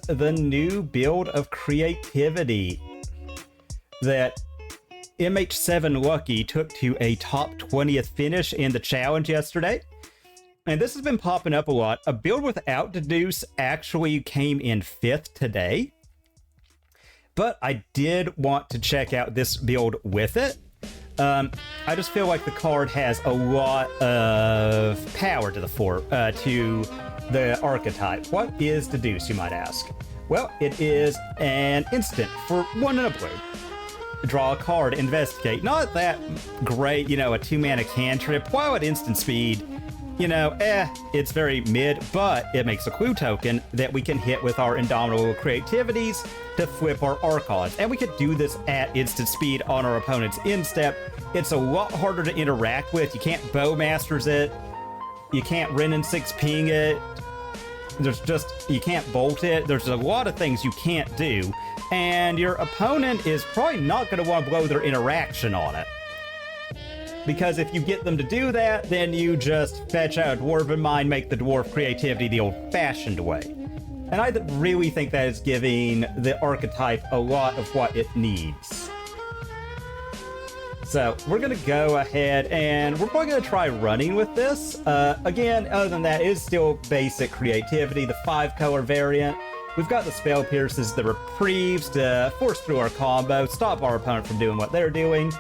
the new build of Creativity that MH7 Lucky took to a top 20th finish in the challenge yesterday. And this has been popping up a lot. A build without Deduce actually came in 5th today. But I did want to check out this build with it. I just feel like the card has a lot of power to the archetype. What is Deduce, you might ask? Well, it is an instant for 1 and a blue. Draw a card, investigate. Not that great, a 2-mana cantrip. While at instant speed, it's very mid, but it makes a clue token that we can hit with our Indomitable Creativities to flip our Archons. And we could do this at instant speed on our opponent's instep. It's a lot harder to interact with. You can't Bowmasters it. You can't Wrenn and Six ping it. You can't bolt it. There's a lot of things you can't do. And your opponent is probably not going to want to blow their interaction on it. Because if you get them to do that, then you just fetch out a Dwarven Mine, make the Dwarf Creativity the old-fashioned way. And I really think that is giving the archetype a lot of what it needs. So we're going to go ahead and we're probably going to try running with this. Again, other than that, it is still basic Creativity, the 5-color variant. We've got the Spell Pierces, the Reprieves to force through our combo, stop our opponent from doing what they're doing.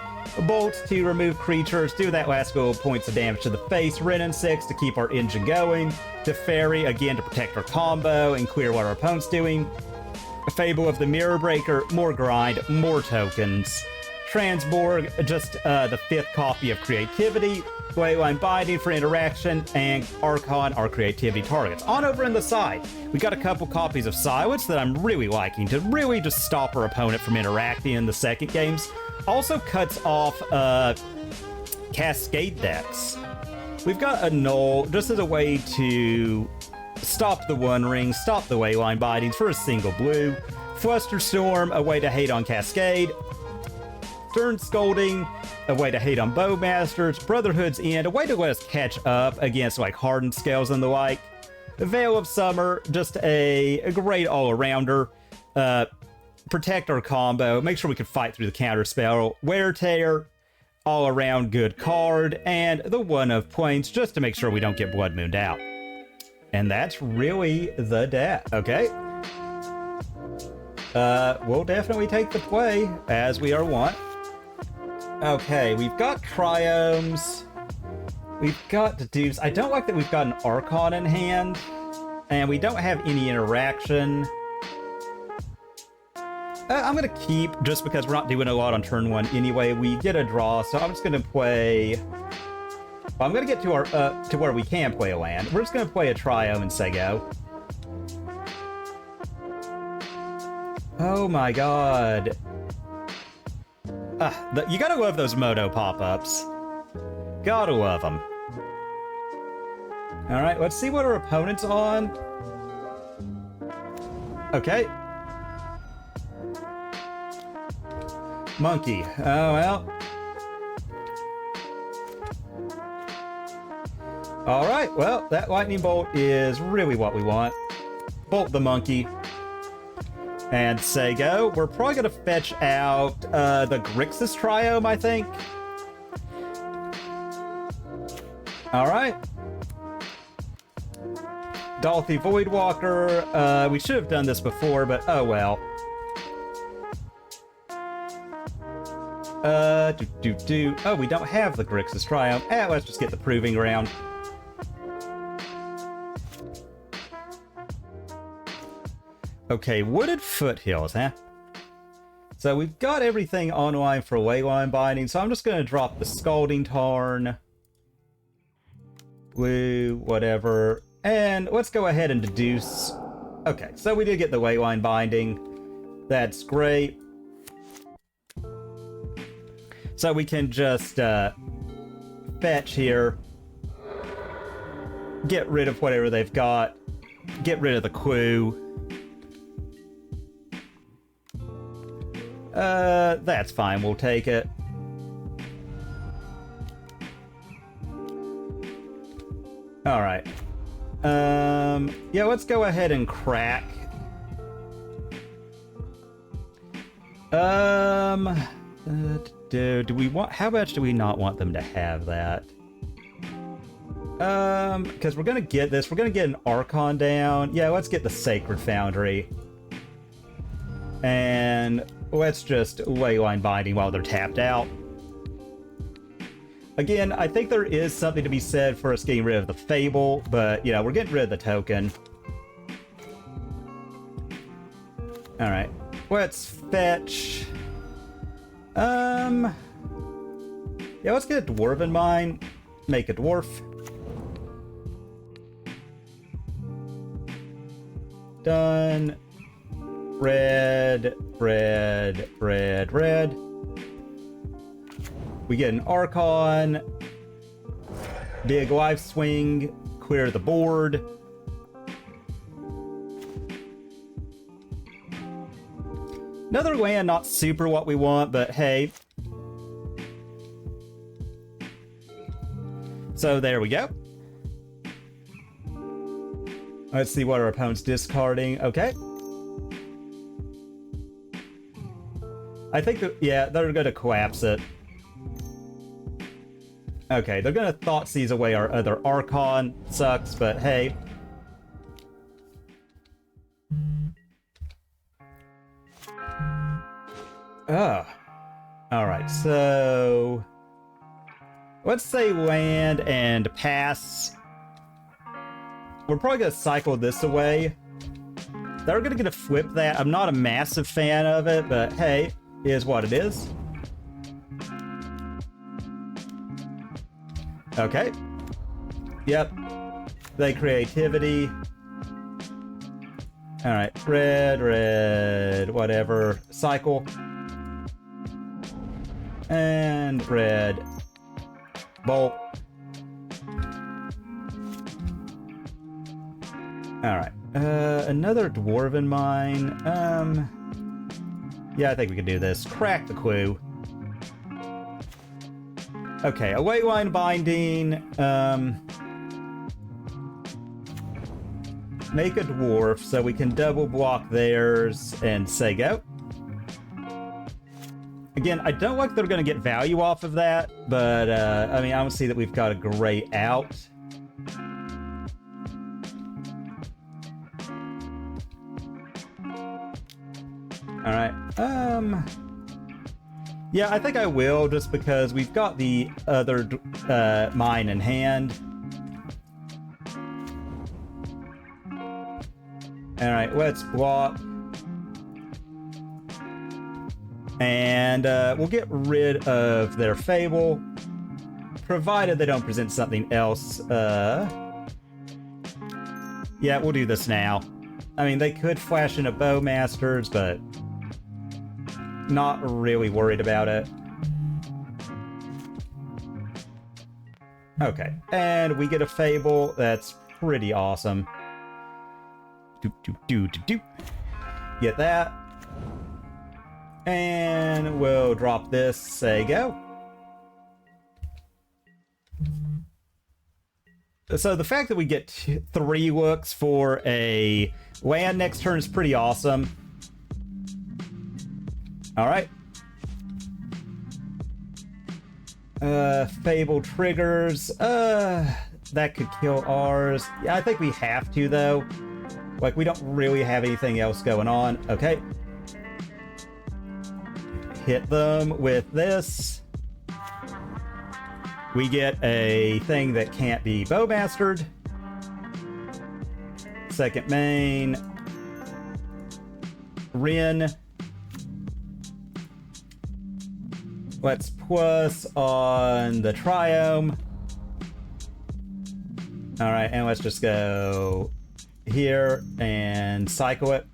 Bolts to remove creatures, do that last couple of points of damage to the face. Wrenn and Six to keep our engine going. Teferi, again, to protect our combo and clear what our opponent's doing. Fable of the Mirror Breaker, more grind, more tokens. Transmorg, just the 5th copy of Creativity. Leyline Binding for interaction, and Archon, our Creativity targets. On over in the side, we got a couple copies of Silence that I'm really liking to really just stop our opponent from interacting in the second games. Also cuts off Cascade decks. We've got Annul just as a way to stop the One Ring, stop the Leyline Bindings for a single blue. Flusterstorm, a way to hate on Cascade. Stern Scolding, a way to hate on Bowmasters. Brotherhood's End, a way to let us catch up against like Hardened Scales and the like. The Veil of Summer, just a great all-arounder. Protect our combo, make sure we can fight through the counter spell. Wear Tear, all around good card, and the One of Plains just to make sure we don't get Blood Mooned out. And that's really the deck. Okay. We'll definitely take the play as we are wont. Okay, we've got Triomes. We've got Deduce. I don't like that we've got an Archon in hand, and we don't have any interaction. I'm going to keep, just because we're not doing a lot on turn 1 anyway. We get a draw, so I'm just going to play... Well, I'm going to get to our to where we can play a land. We're just going to play a Triome and say go. Oh my god. You gotta love those Moto pop-ups. Gotta love them. Alright, let's see what our opponent's on. Okay. Monkey. Oh, well. Alright, well, that lightning bolt is really what we want. Bolt the monkey. And say go. We're probably going to fetch out the Grixis Triome, I think. Alright. Dalthy Voidwalker. We should have done this before, but oh well. Oh, we don't have the Grixis Triome. Let's just get the Proving Ground. Okay, Wooded Foothills, huh? So we've got everything online for Leyline Binding, so I'm just going to drop the Scalding Tarn. Blue, whatever. And let's go ahead and deduce. Okay, so we did get the Leyline Binding. That's great. So we can just fetch here. Get rid of whatever they've got. Get rid of the clue. That's fine, we'll take it. Alright. Yeah, let's go ahead and crack Do we want... How much do we not want them to have that? Because we're gonna get this. We're gonna get an Archon down. Yeah, let's get the Sacred Foundry. And let's just Leyline Binding while they're tapped out. Again, I think there is something to be said for us getting rid of the Fable, but, you know, we're getting rid of the token. Alright, let's fetch... Yeah, let's get a Dwarven Mine. Make a dwarf. Done. Red, red, red, red. We get an Archon. Big life swing. Clear the board. Another land, not super what we want, but hey. So there we go. Let's see what our opponent's discarding. Okay. I think that, yeah, they're going to collapse it. Okay, they're going to Thoughtseize away our other Archon. Sucks, but hey. Alright, so... let's say land and pass. We're probably going to cycle this away. They're going to flip that. I'm not a massive fan of it, but hey, is what it is. Okay. Yep. They creativity. Alright, red, red, whatever. Cycle. And red. Bolt. Alright. Another Dwarven Mine. Yeah, I think we can do this. Crack the clue. Okay, a Leyline Binding. Make a dwarf so we can double block theirs and say go. Again, I don't like they're going to get value off of that, but I mean, I don't see that we've got a great out. Alright, yeah, I think I will, just because we've got the other mine in hand. Alright, let's block. And we'll get rid of their Fable, provided they don't present something else. Yeah, we'll do this now. I mean, they could flash in a Bowmasters, but not really worried about it. Okay, and we get a Fable. That's pretty awesome. Get that. And we'll drop this, say go. So the fact that we get 3 looks for a land next turn is pretty awesome. Alright. Fable triggers. That could kill ours. Yeah, I think we have to, though. Like, we don't really have anything else going on. Okay. Hit them with this. We get a thing that can't be Bowmastered. Second main. Wrenn. Let's plus on the Triome. Alright, and let's just go here and cycle it.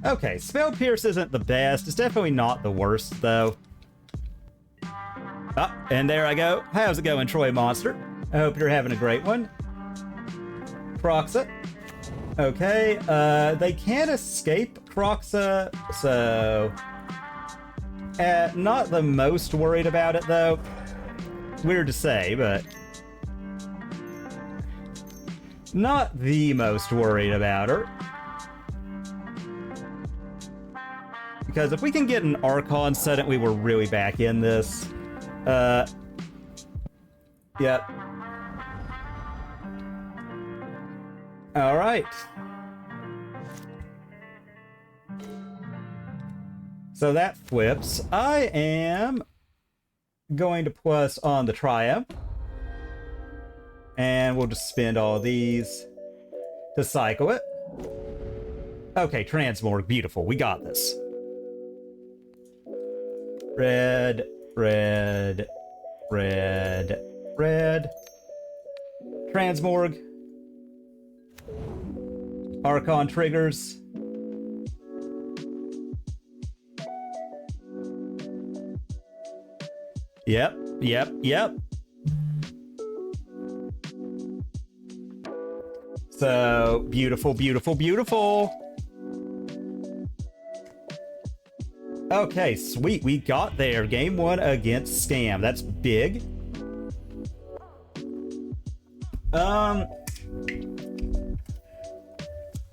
Okay, Spell Pierce isn't the best. It's definitely not the worst, though. Oh, and there I go. How's it going, Troy Monster? I hope you're having a great one. Croxa. Okay, they can't escape Croxa, so... not the most worried about it, though. Weird to say, but... not the most worried about her. Because if we can get an Archon, suddenly we're really back in this. Yep. Alright. So that flips. I am going to plus on the Triumph. And we'll just spend all these to cycle it. Okay, Transmorg, beautiful. We got this. Red, red, red, red. Transmorg. Archon triggers. Yep, yep, yep. So, beautiful, beautiful, beautiful. Okay, sweet, we got there. Game 1 against Scam. That's big.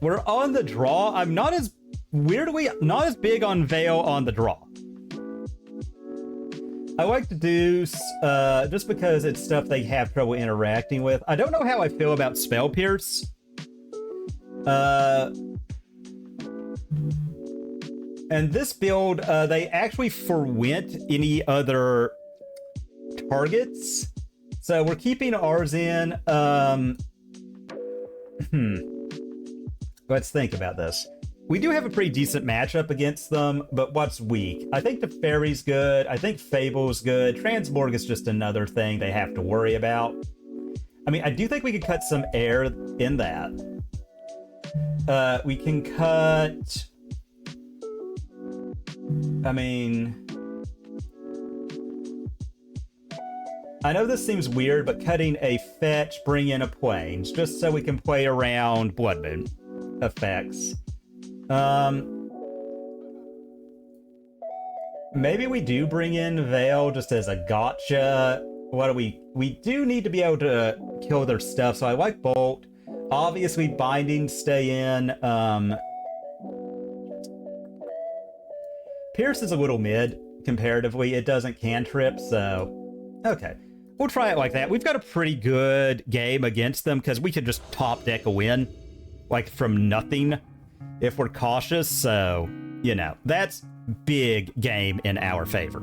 We're on the draw. I'm not as not as big on Veil on the draw. I like Deduce, just because it's stuff they have trouble interacting with. I don't know how I feel about Spell Pierce. And this build, they actually forwent any other targets. So we're keeping ours in. Let's think about this. We do have a pretty decent matchup against them, but what's weak? I think Teferi's good. I think Fable's good. Transmorg is just another thing they have to worry about. I mean, I do think we could cut some air in that. We can cut... I mean... I know this seems weird, but cutting a fetch, bring in a plains, just so we can play around Blood Moon effects. Maybe we do bring in Veil just as a gotcha. What do we do need to be able to kill their stuff, so I like Bolt. Obviously, Binding stay in. Pierce is a little mid, comparatively. It doesn't cantrip, so... Okay. We'll try it like that. We've got a pretty good game against them, because we could just top deck a win. Like, from nothing, if we're cautious, so... You know, that's big game in our favor.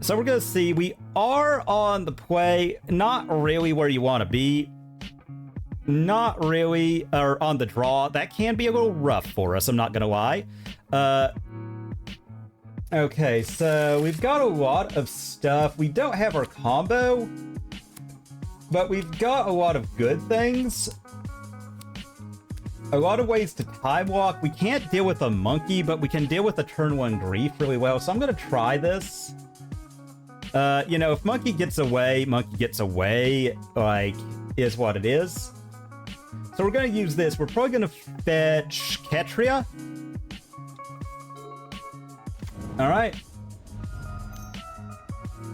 So we're gonna see. We are on the play. Not really where you want to be. Not really, or on the draw. That can be a little rough for us, I'm not gonna lie. Okay, so we've got a lot of stuff. We don't have our combo, but we've got a lot of good things. A lot of ways to time walk. We can't deal with a monkey, but we can deal with a turn 1 grief really well, so I'm gonna try this. You know, if monkey gets away, like, is what it is. So we're gonna use this. We're probably gonna fetch Ketria. Alright.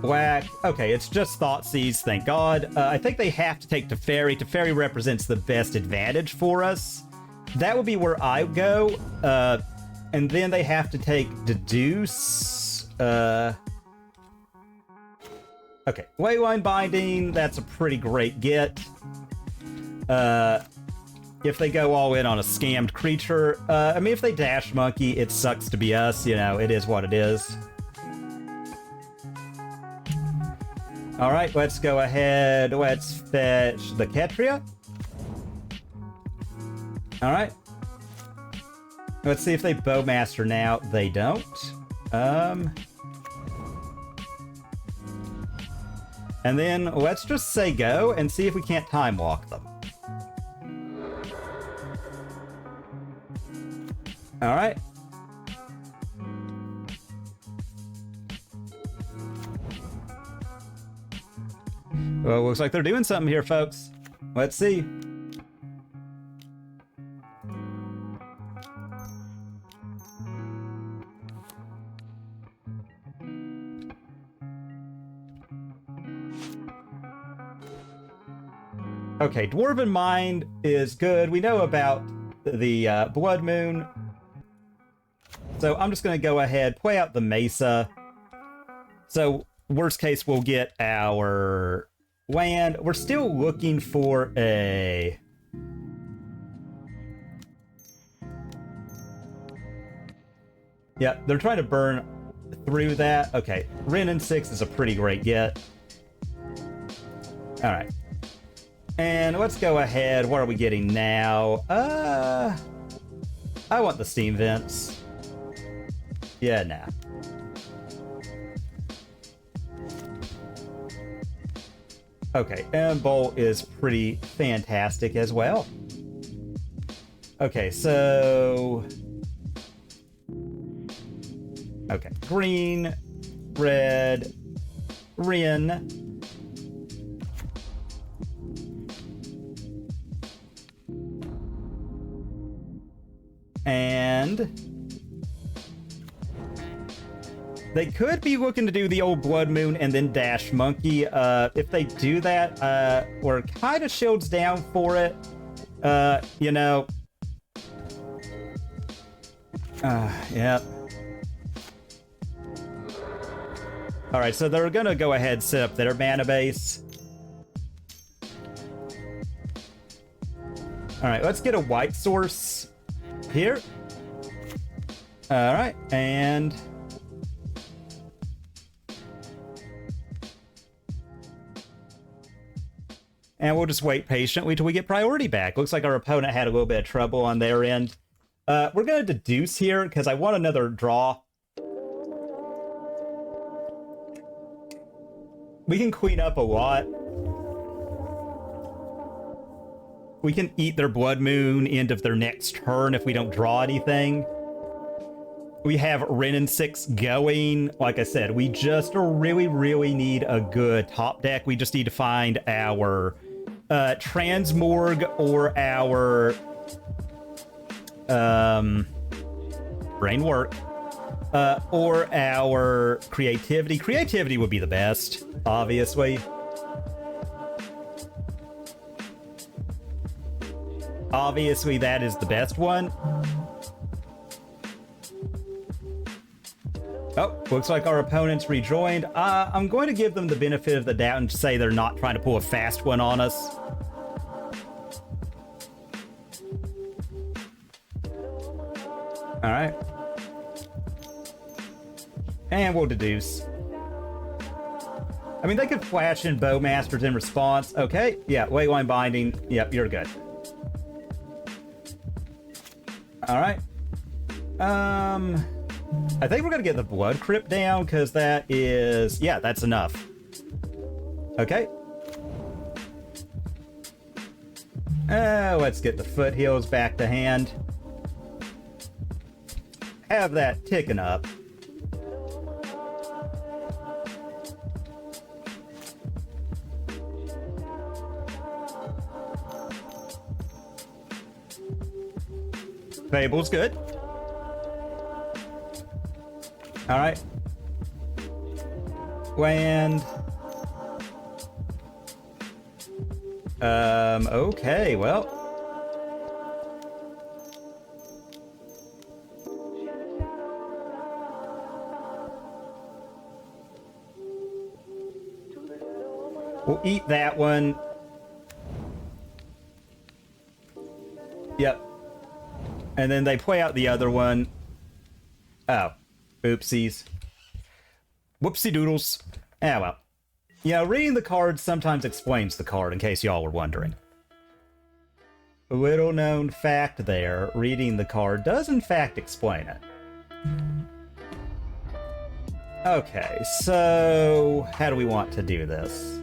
Whack. Okay, it's just Thoughtseize, thank God. I think they have to take Teferi. Teferi represents the best advantage for us. That would be where I go. And then they have to take Deduce. Okay, Leyline Binding, that's a pretty great get. If they go all in on a scammed creature, I mean, if they dash monkey, it sucks to be us, you know, it is what it is. Alright, let's go ahead, let's fetch the Ketria. Alright. Let's see if they Bowmaster now. They don't. And then let's just say go and see if we can't time walk them. Alright. Well, looks like they're doing something here, folks. Let's see. Okay, Dwarven Mine is good. We know about the Blood Moon. So I'm just going to go ahead, play out the Mesa. So worst case, we'll get our land. We're still looking for a... Yeah, they're trying to burn through that. Okay, Wrenn and Six is a pretty great get. All right. And let's go ahead. What are we getting now? I want the steam vents. Yeah, nah. Okay, and Bolt is pretty fantastic as well. Okay, so... Okay, green, red, Wrenn. And they could be looking to do the old Blood Moon and then Dash Monkey. If they do that, we're kind of shields down for it. You know. Yeah. Alright, so they're gonna go ahead and set up their mana base. Alright, let's get a white source here. Alright, and... And we'll just wait patiently till we get priority back. Looks like our opponent had a little bit of trouble on their end. We're gonna deduce here, because I want another draw. We can clean up a lot. We can eat their Blood Moon end of their next turn if we don't draw anything. We have Wrenn and Six going. Like I said, we just really need a good top deck. We just need to find our Transmorg or our brain work. Or our creativity. Creativity would be the best, obviously. Obviously, that is the best one. Oh, looks like our opponents rejoined. I'm going to give them the benefit of the doubt and say they're not trying to pull a fast one on us. All right. And we'll deduce. I mean, they could flash in Bowmasters in response. Okay, yeah, Leyline Binding. Yep, you're good. Alright. I think we're gonna get the Blood Crypt down, because that is... Yeah, that's enough. Okay. Let's get the Foothills back to hand. Have that ticking up. Fable's good. Alright. Land. Okay, well. We'll eat that one. Yep. And then they play out the other one. Oh. Oopsies. Whoopsie doodles. Ah, well. Yeah, reading the card sometimes explains the card, in case y'all were wondering. A little known fact there. Reading the card does in fact explain it. Okay, so... how do we want to do this?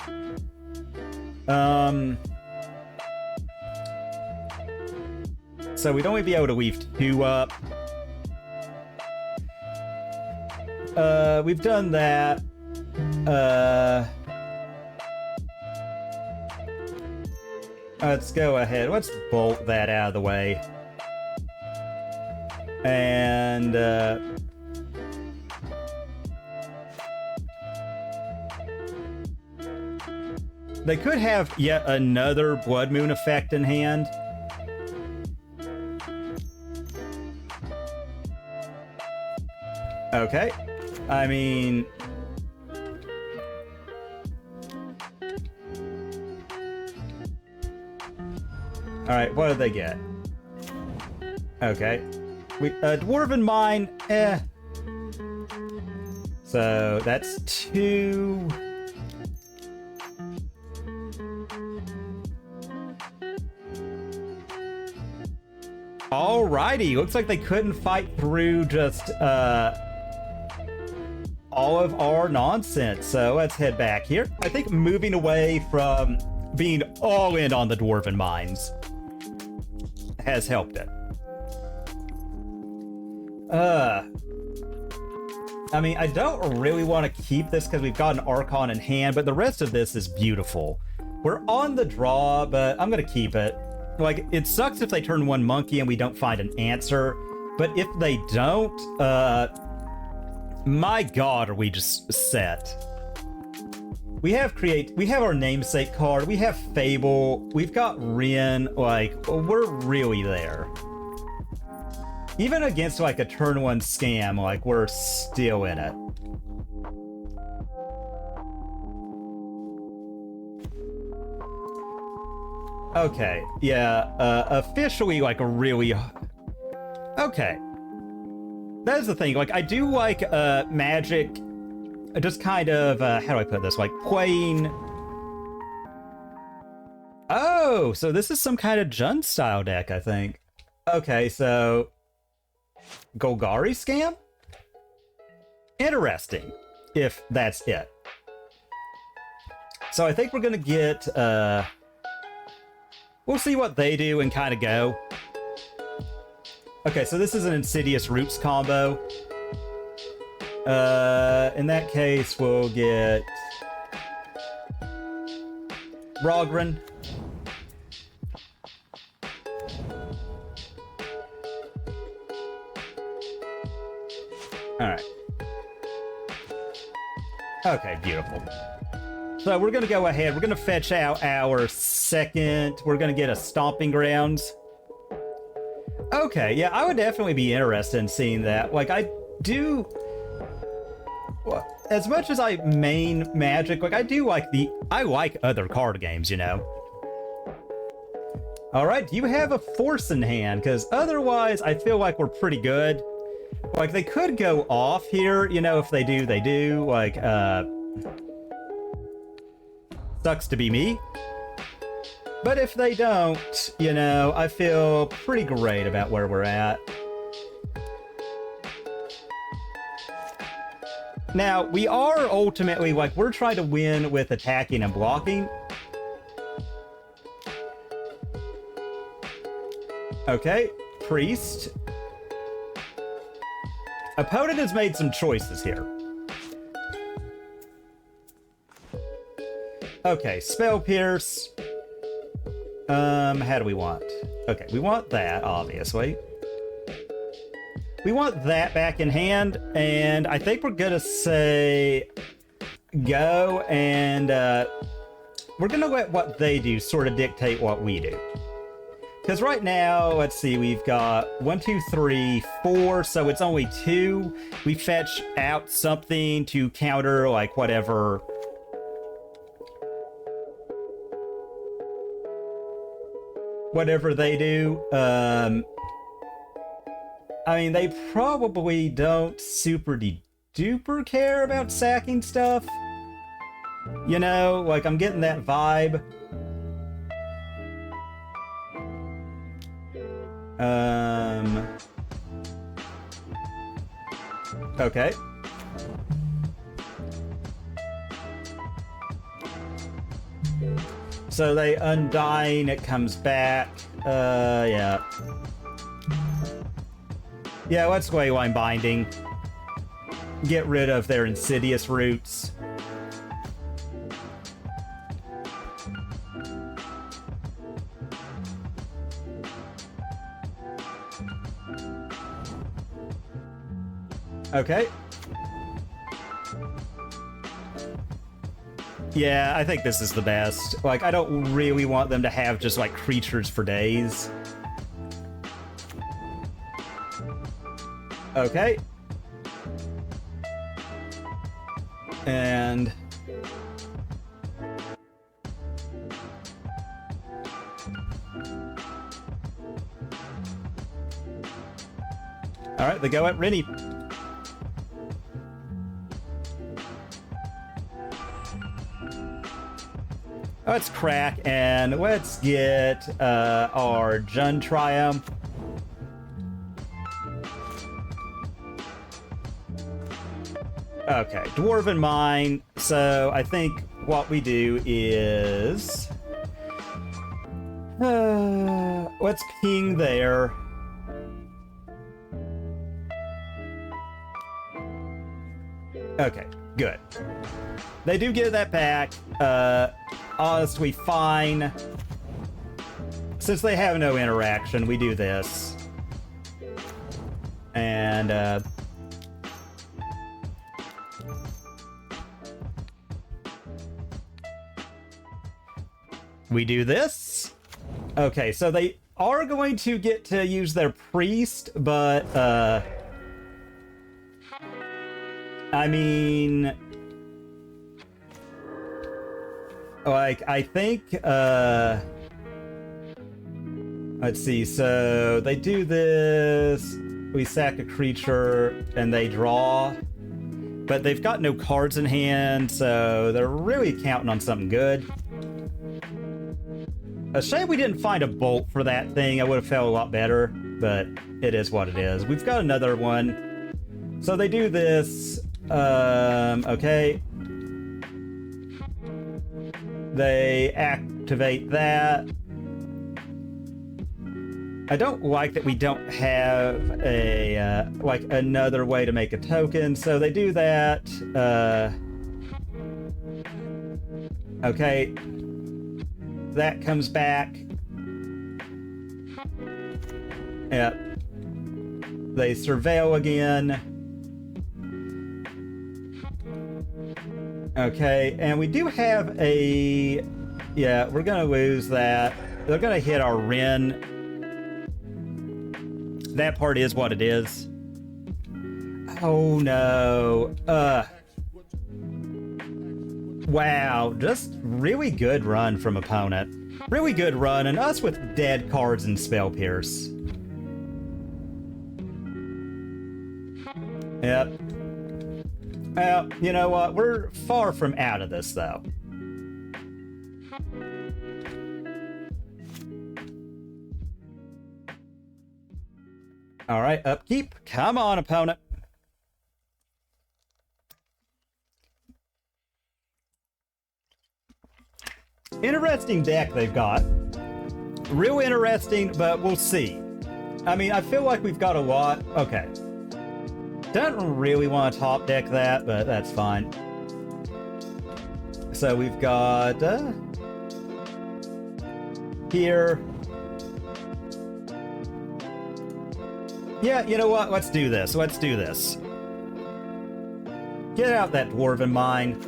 So we'd only be able to weave 2 up. We've done that. Let's go ahead. Let's bolt that out of the way. And, they could have yet another Blood Moon effect in hand. Okay. I mean... Alright, what did they get? Okay. Dwarven Mine, eh. So, that's 2... Alrighty, looks like they couldn't fight through just, all of our nonsense, so let's head back here. I think moving away from being all in on the Dwarven Mines has helped it. I mean, I don't really want to keep this because we've got an Archon in hand, but the rest of this is beautiful. We're on the draw, but I'm going to keep it. Like, it sucks if they turn one monkey and we don't find an answer, but if they don't, my god, are we just set. We have our namesake card, we have Fable, we've got Wrenn, like, we're really there. Even against, like, a turn one scam, like, we're still in it. Okay, yeah, officially, like, a really... Okay. That is the thing, like, I do like, Magic, just kind of, how do I put this, like, playing... Oh, so this is some kind of Jund-style deck, I think. Okay, so... Golgari scam? Interesting, if that's it. So I think we're gonna get, we'll see what they do and kind of go. Okay, so this is an Insidious Roots combo. In that case, we'll get... Raugrin. Alright. Okay, beautiful. So we're gonna go ahead, we're gonna fetch out our second, we're gonna get a Stomping Grounds. Okay, yeah, I would definitely be interested in seeing that. Like, I do... Well, as much as I main Magic, like, I do like I like other card games, you know? Alright, do you have a Force in hand? Because otherwise, I feel like we're pretty good. Like, they could go off here, you know, if they do, they do. Like, sucks to be me. But if they don't, you know, I feel pretty great about where we're at. Now, we are ultimately, like, we're trying to win with attacking and blocking. Okay, Priest. Opponent has made some choices here. Okay, Spell Pierce. How do we want? Okay, we want that, obviously. We want that back in hand, and I think we're gonna say go, and we're gonna let what they do sort of dictate what we do. Because right now, let's see, we've got 1, 2, 3, 4, so it's only 2. We fetch out something to counter, like, whatever. Whatever they do. I mean, they probably don't super duper care about sacking stuff. You know, like, I'm getting that vibe. Okay. So they Undying, it comes back. Yeah. Yeah, let's Leyline Binding. Get rid of their Insidious Roots. Okay. Yeah, I think this is the best. Like, I don't really want them to have just, like, creatures for days. Okay. And all right, they go at Rennie. Let's crack and let's get our Archon Triome. Okay, Dwarven Mine. So I think what we do is let's ping there. Okay, good. They do get that back. Honestly, fine. Since they have no interaction, we do this. And, we do this. Okay, so they are going to get to use their priest, but, I mean, like, I think, let's see, so they do this, we sack a creature, and they draw, but they've got no cards in hand, so they're really counting on something good. A shame we didn't find a bolt for that thing. I would have felt a lot better, but it is what it is. We've got another one. So they do this. Okay. They activate that. I don't like that we don't have a, like, another way to make a token. So they do that. Okay. That comes back. Yep. They surveil again. Okay, and we do have a... Yeah, we're gonna lose that. They're gonna hit our Wrenn. That part is what it is. Oh no. Wow, just really good run from opponent. Really good run, and us with dead cards and Spell Pierce. Yep. Well, you know what? We're far from out of this, though. All right, upkeep. Come on, opponent. Interesting deck they've got. Real interesting, but we'll see. I mean, I feel like we've got a lot. Okay. Don't really want to top deck that, but that's fine. So we've got here. Yeah, you know what? Let's do this. Let's do this. Get out that Dwarven Mine.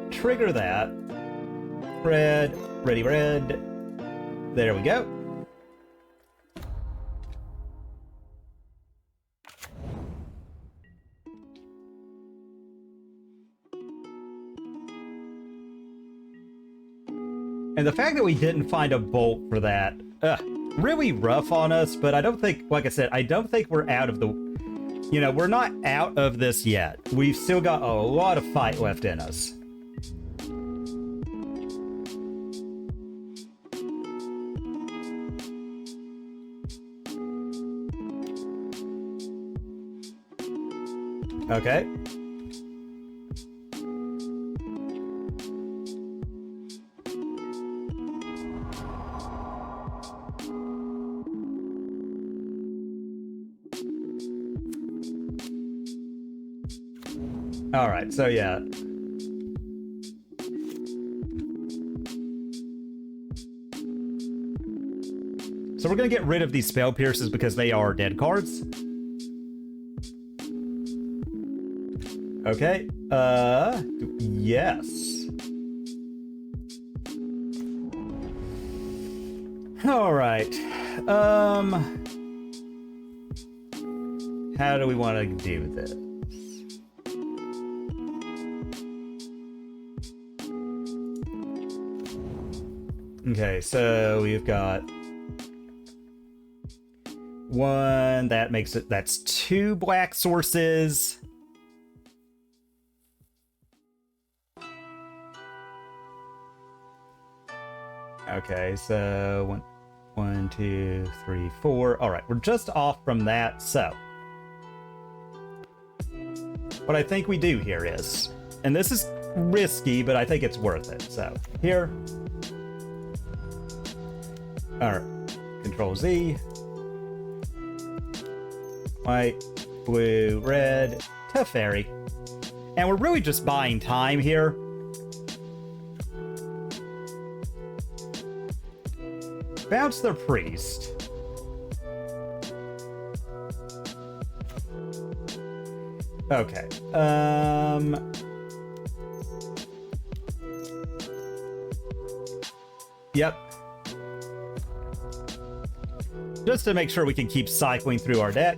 Trigger that. Red, ready, red. There we go. And the fact that we didn't find a bolt for that, really rough on us, but I don't think, like I said, I don't think we're out of the, you know, we're not out of this yet. We've still got a lot of fight left in us. Okay. All right, so yeah. So we're gonna get rid of these Spell Pierces because they are dead cards. Okay, yes. All right, how do we want to do this? Okay, so we've got one, that makes it, that's 2 black sources. Okay, so 1, 2, 3, 4. All right, we're just off from that. So what I think we do here is, and this is risky, but I think it's worth it. So here, all right, Control Z, white, blue, red, Teferi, and we're really just buying time here. Bounce their priest. Okay. Yep. Just to make sure we can keep cycling through our deck.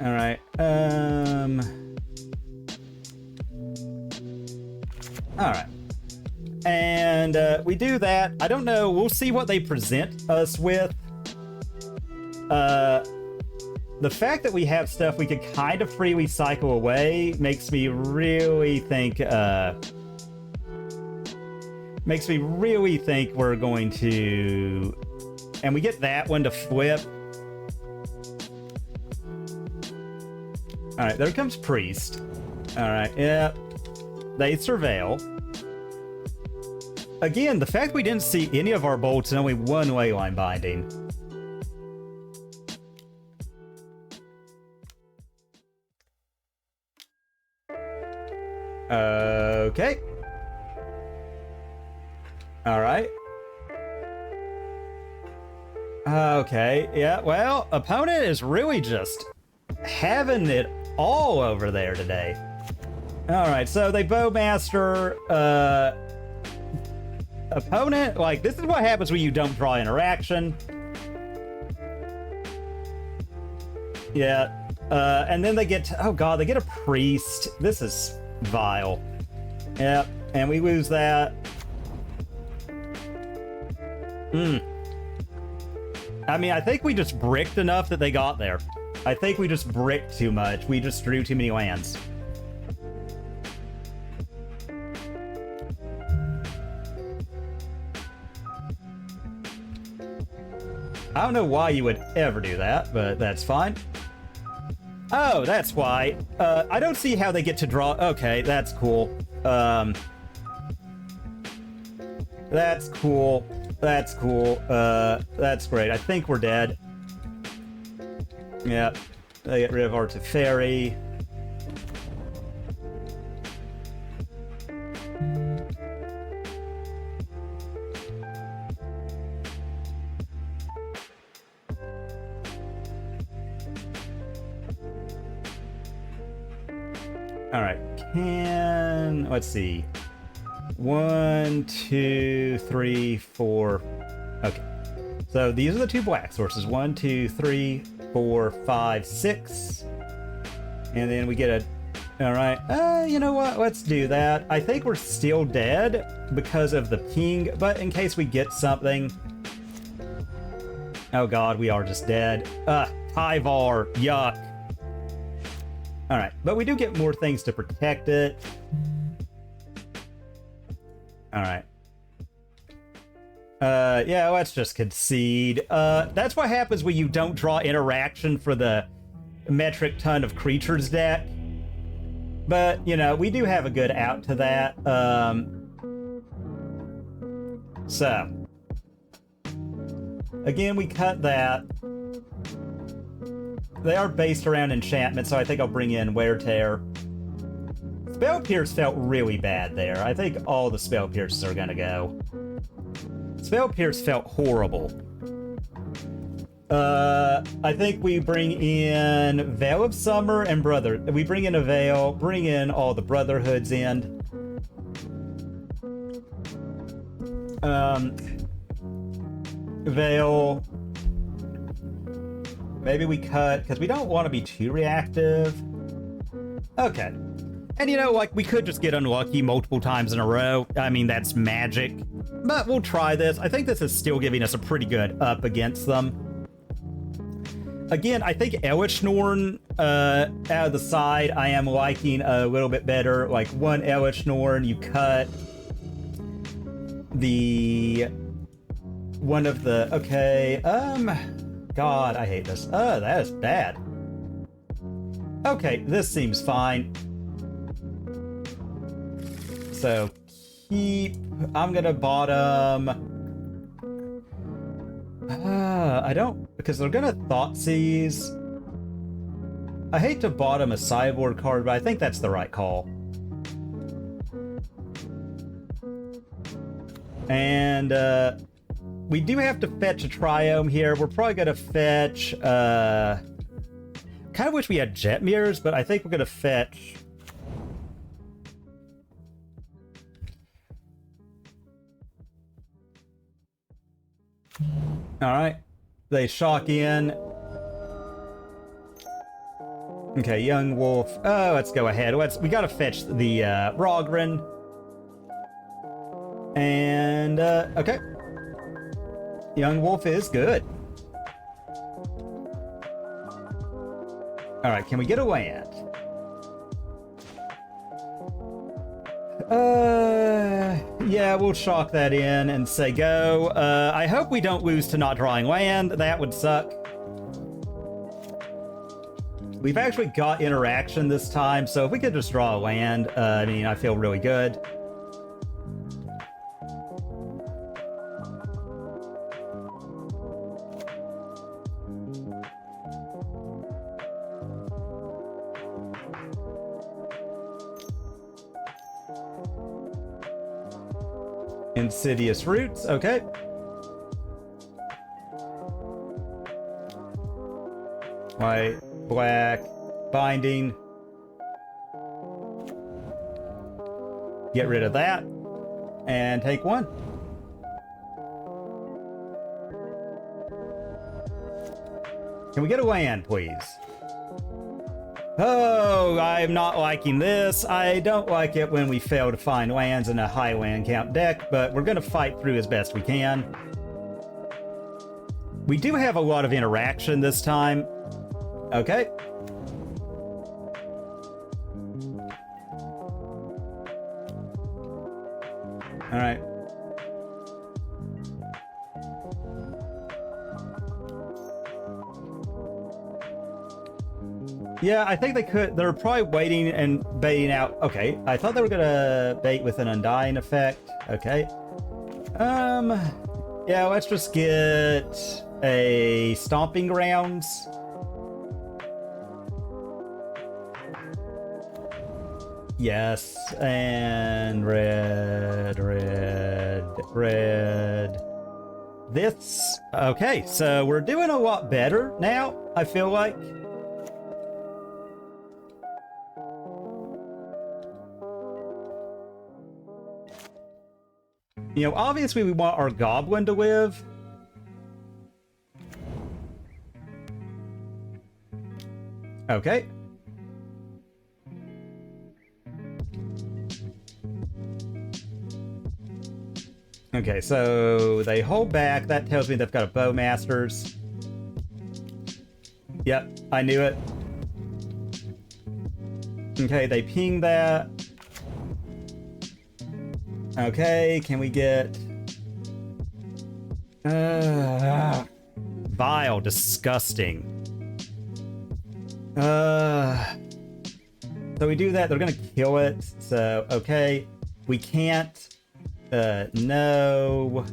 All right. All right. And we do that. I don't know. We'll see what they present us with. The fact that we have stuff we could kind of freely cycle away makes me really think we're going to, and we get that one to flip. All right, there comes priest. All right, yeah, they surveil. Again, the fact we didn't see any of our bolts and only one Leyline Binding. Okay. All right. Okay, yeah, well, opponent is really just having it all over there today. All right, so they Bowmaster, opponent, like, this is what happens when you don't draw interaction. Yeah, and then they get, oh god, they get a priest. This is vile. Yep, and we lose that. I mean, I think we just bricked enough that they got there. I think we just bricked too much. We just drew too many lands. I don't know why you would ever do that, but that's fine. Oh, that's why. I don't see how they get to draw. Okay, that's cool. That's cool. That's cool. That's great. I think we're dead. Yep. They get rid of our Teferi. All right. Let's see. 1, 2, 3, 4. Okay. So these are the 2 black sources. 1, 2, 3, 4, 5, 6. And then we get a... All right. You know what? Let's do that. I think we're still dead because of the ping, but in case we get something... Oh god, we are just dead. Tyvar. Yuck. All right. But we do get more things to protect it. All right. Yeah, let's just concede. That's what happens when you don't draw interaction for the metric ton of creatures deck. But, you know, we do have a good out to that. So. Again, we cut that. They are based around enchantment, so I think I'll bring in Wear Tear. Spell Pierce felt really bad there. I think all the Spell Pierces are gonna go. Spell Pierce felt horrible. I think we bring in Veil of Summer and we bring in a Veil, bring in all the Brotherhoods in. Veil. Maybe we cut, because we don't want to be too reactive. Okay. And you know, like, we could just get unlucky multiple times in a row. I mean, that's magic. But we'll try this. I think this is still giving us a pretty good up against them. Again, I think Elishnorn out of the side, I am liking a little bit better. Like, one Elishnorn, you cut the... one of the... Okay, God, I hate this. Oh, that is bad. Okay, this seems fine. So, keep... I'm gonna bottom... I don't... Because they're gonna Thoughtseize. I hate to bottom a sideboard card, but I think that's the right call. And, we do have to fetch a Triome here. We're probably gonna fetch, kind of wish we had Jet Mirrors, but I think we're gonna fetch... Alright. They shock in. Okay, Young Wolf. Oh, let's go ahead. We gotta fetch the Raugrin. And, okay. Young Wolf is good. Alright, can we get a land? Yeah, we'll shock that in and say go. I hope we don't lose to not drawing land. That would suck. We've actually got interaction this time, so if we could just draw a land, I mean, I feel really good. Insidious Roots, okay. White, black, binding. Get rid of that. And take one. Can we get a land, please? Oh, I'm not liking this. I don't like it when we fail to find lands in a high land count deck, but we're going to fight through as best we can. We do have a lot of interaction this time. Okay. All right. Yeah, I think they could. They're probably waiting and baiting out. Okay, I thought they were gonna bait with an Undying effect. Okay. Yeah, let's just get a Stomping Grounds. Yes, and red. This. Okay, so we're doing a lot better now, I feel like. You know, obviously we want our Goblin to live. Okay. Okay, so they hold back. That tells me they've got a Bowmasters. Yep, I knew it. Okay, they ping that. Okay, can we get... vile, disgusting. So we do that, they're gonna kill it. So, okay. We can't... no.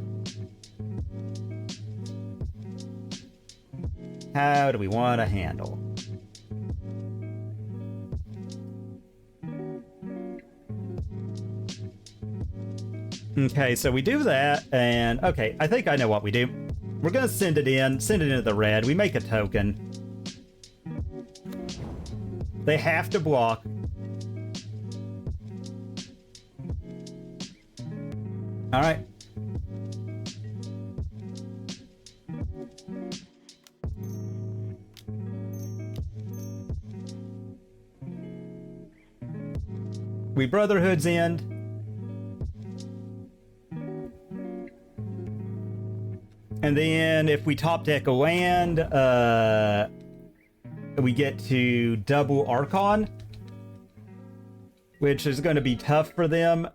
How do we want to handle? Okay, so we do that, and okay, I think I know what we do. We're gonna send it into the red. We make a token. They have to block. All right. we Brotherhood's End. And then if we top deck a land, we get to double Archon, which is going to be tough for them.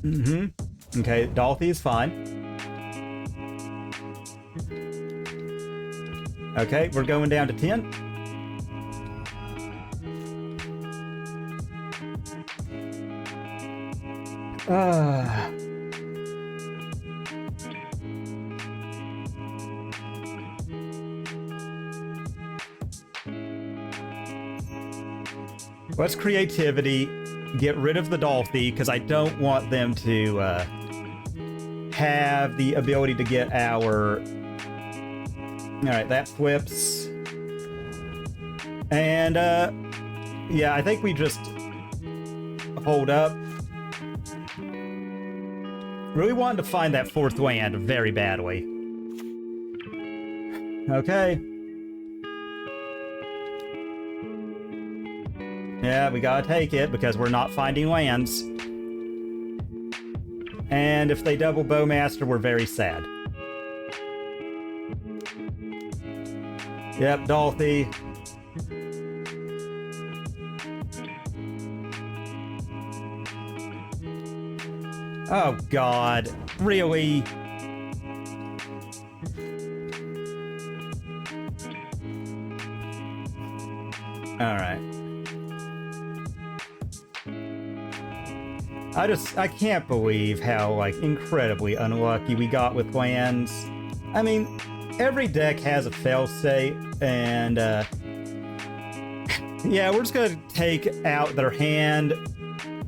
Okay, Dalthy is fine. Okay, we're going down to 10. Let's Creativity, get rid of the Dalthy, because I don't want them to have the ability to get our... Alright, that flips. And, yeah, I think we just hold up. Really wanted to find that fourth land very badly. Okay. Yeah, we gotta take it because we're not finding lands. And if they double Bowmaster, we're very sad. Yep, Dalthy. Oh god, really? Alright. I can't believe how, like, incredibly unlucky we got with lands. I mean, every deck has a failsafe, and, yeah, we're just gonna take out their hand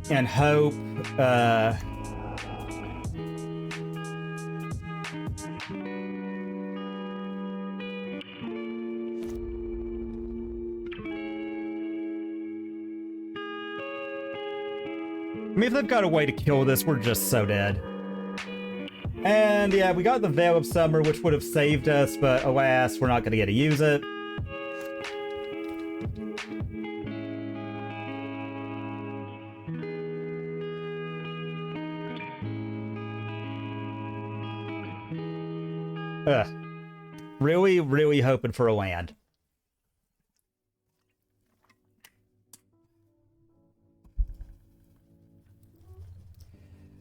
and hope, I mean, if they've got a way to kill this, we're just so dead. And yeah, we got the Veil of Summer, which would have saved us, but alas, we're not going to get to use it. Ugh. Really, really hoping for a land.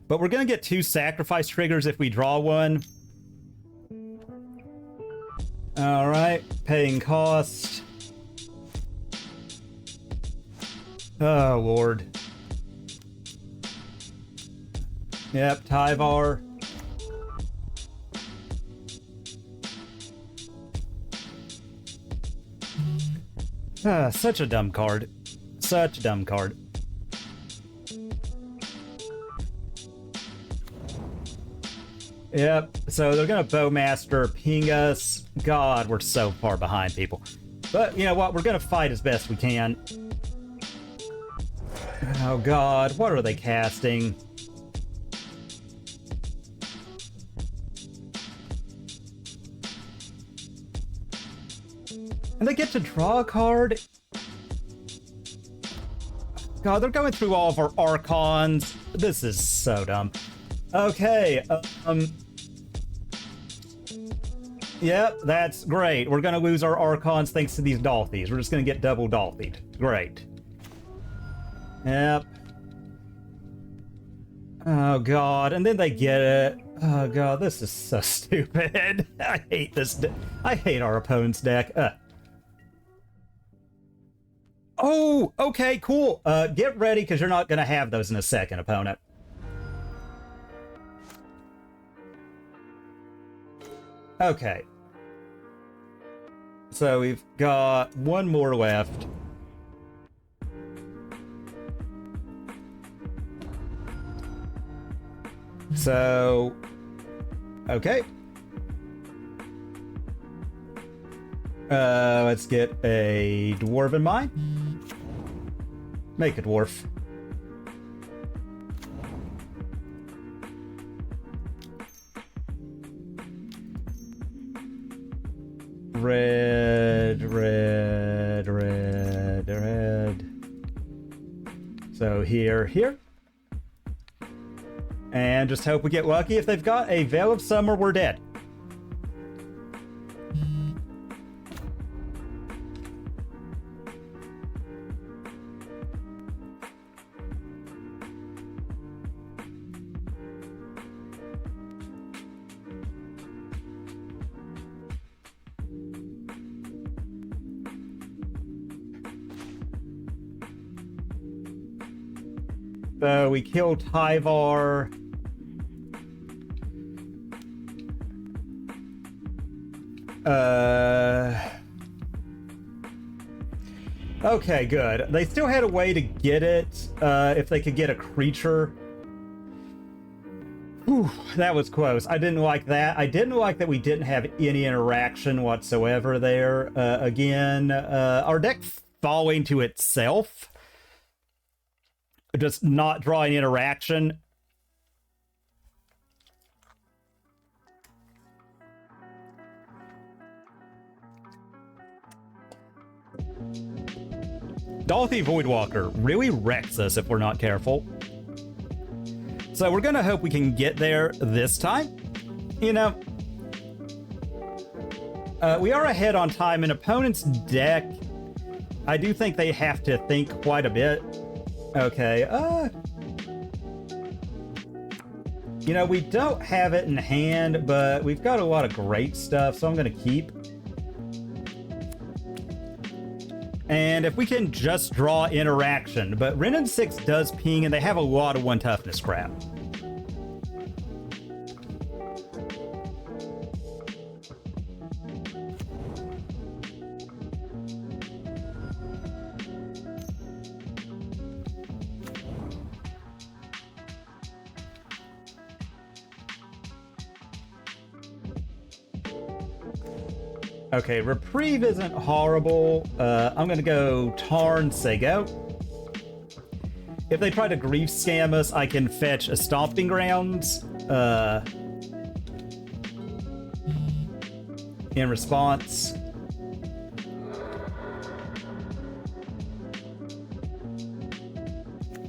But we're going to get 2 sacrifice triggers if we draw one. Alright, paying cost. Oh, Lord. Yep, Tyvar. Such a dumb card. Such a dumb card. Yep, so they're gonna Bowmaster, ping us. God, we're so far behind, people. But, you know what, we're gonna fight as best we can. Oh god, what are they casting? And they get to draw a card? God, they're going through all of our Archons. This is so dumb. Okay, yep, that's great. We're gonna lose our Archons thanks to these Dalthys. We're just gonna get double Dalthied. Great. Yep. Oh god, and then they get it. Oh god, this is so stupid. I hate this I hate our opponent's deck. Oh, okay, cool. Get ready, because you're not gonna have those in a second, opponent. Okay. So we've got one more left. So, okay. Let's get a Dwarven Mine. Make a dwarf. Red. So here. And just hope we get lucky. If they've got a Veil of Summer, we're dead. So we killed Tyvar. Okay, good. They still had a way to get it, if they could get a creature. Whew, that was close. I didn't like that. I didn't like that we didn't have any interaction whatsoever there. Again, our deck falling to itself. Just not drawing interaction. Dalthy Voidwalker really wrecks us if we're not careful. So we're gonna hope we can get there this time. You know, we are ahead on time. An opponent's deck, I do think they have to think quite a bit. Okay, you know, we don't have it in hand, but we've got a lot of great stuff, so I'm gonna keep. And if we can just draw interaction, but Wrenn and Six does ping, and they have a lot of 1 toughness crap. Okay, Reprieve isn't horrible. I'm gonna go Tarn, say go. If they try to grief scam us, I can fetch a Stomping Grounds in response.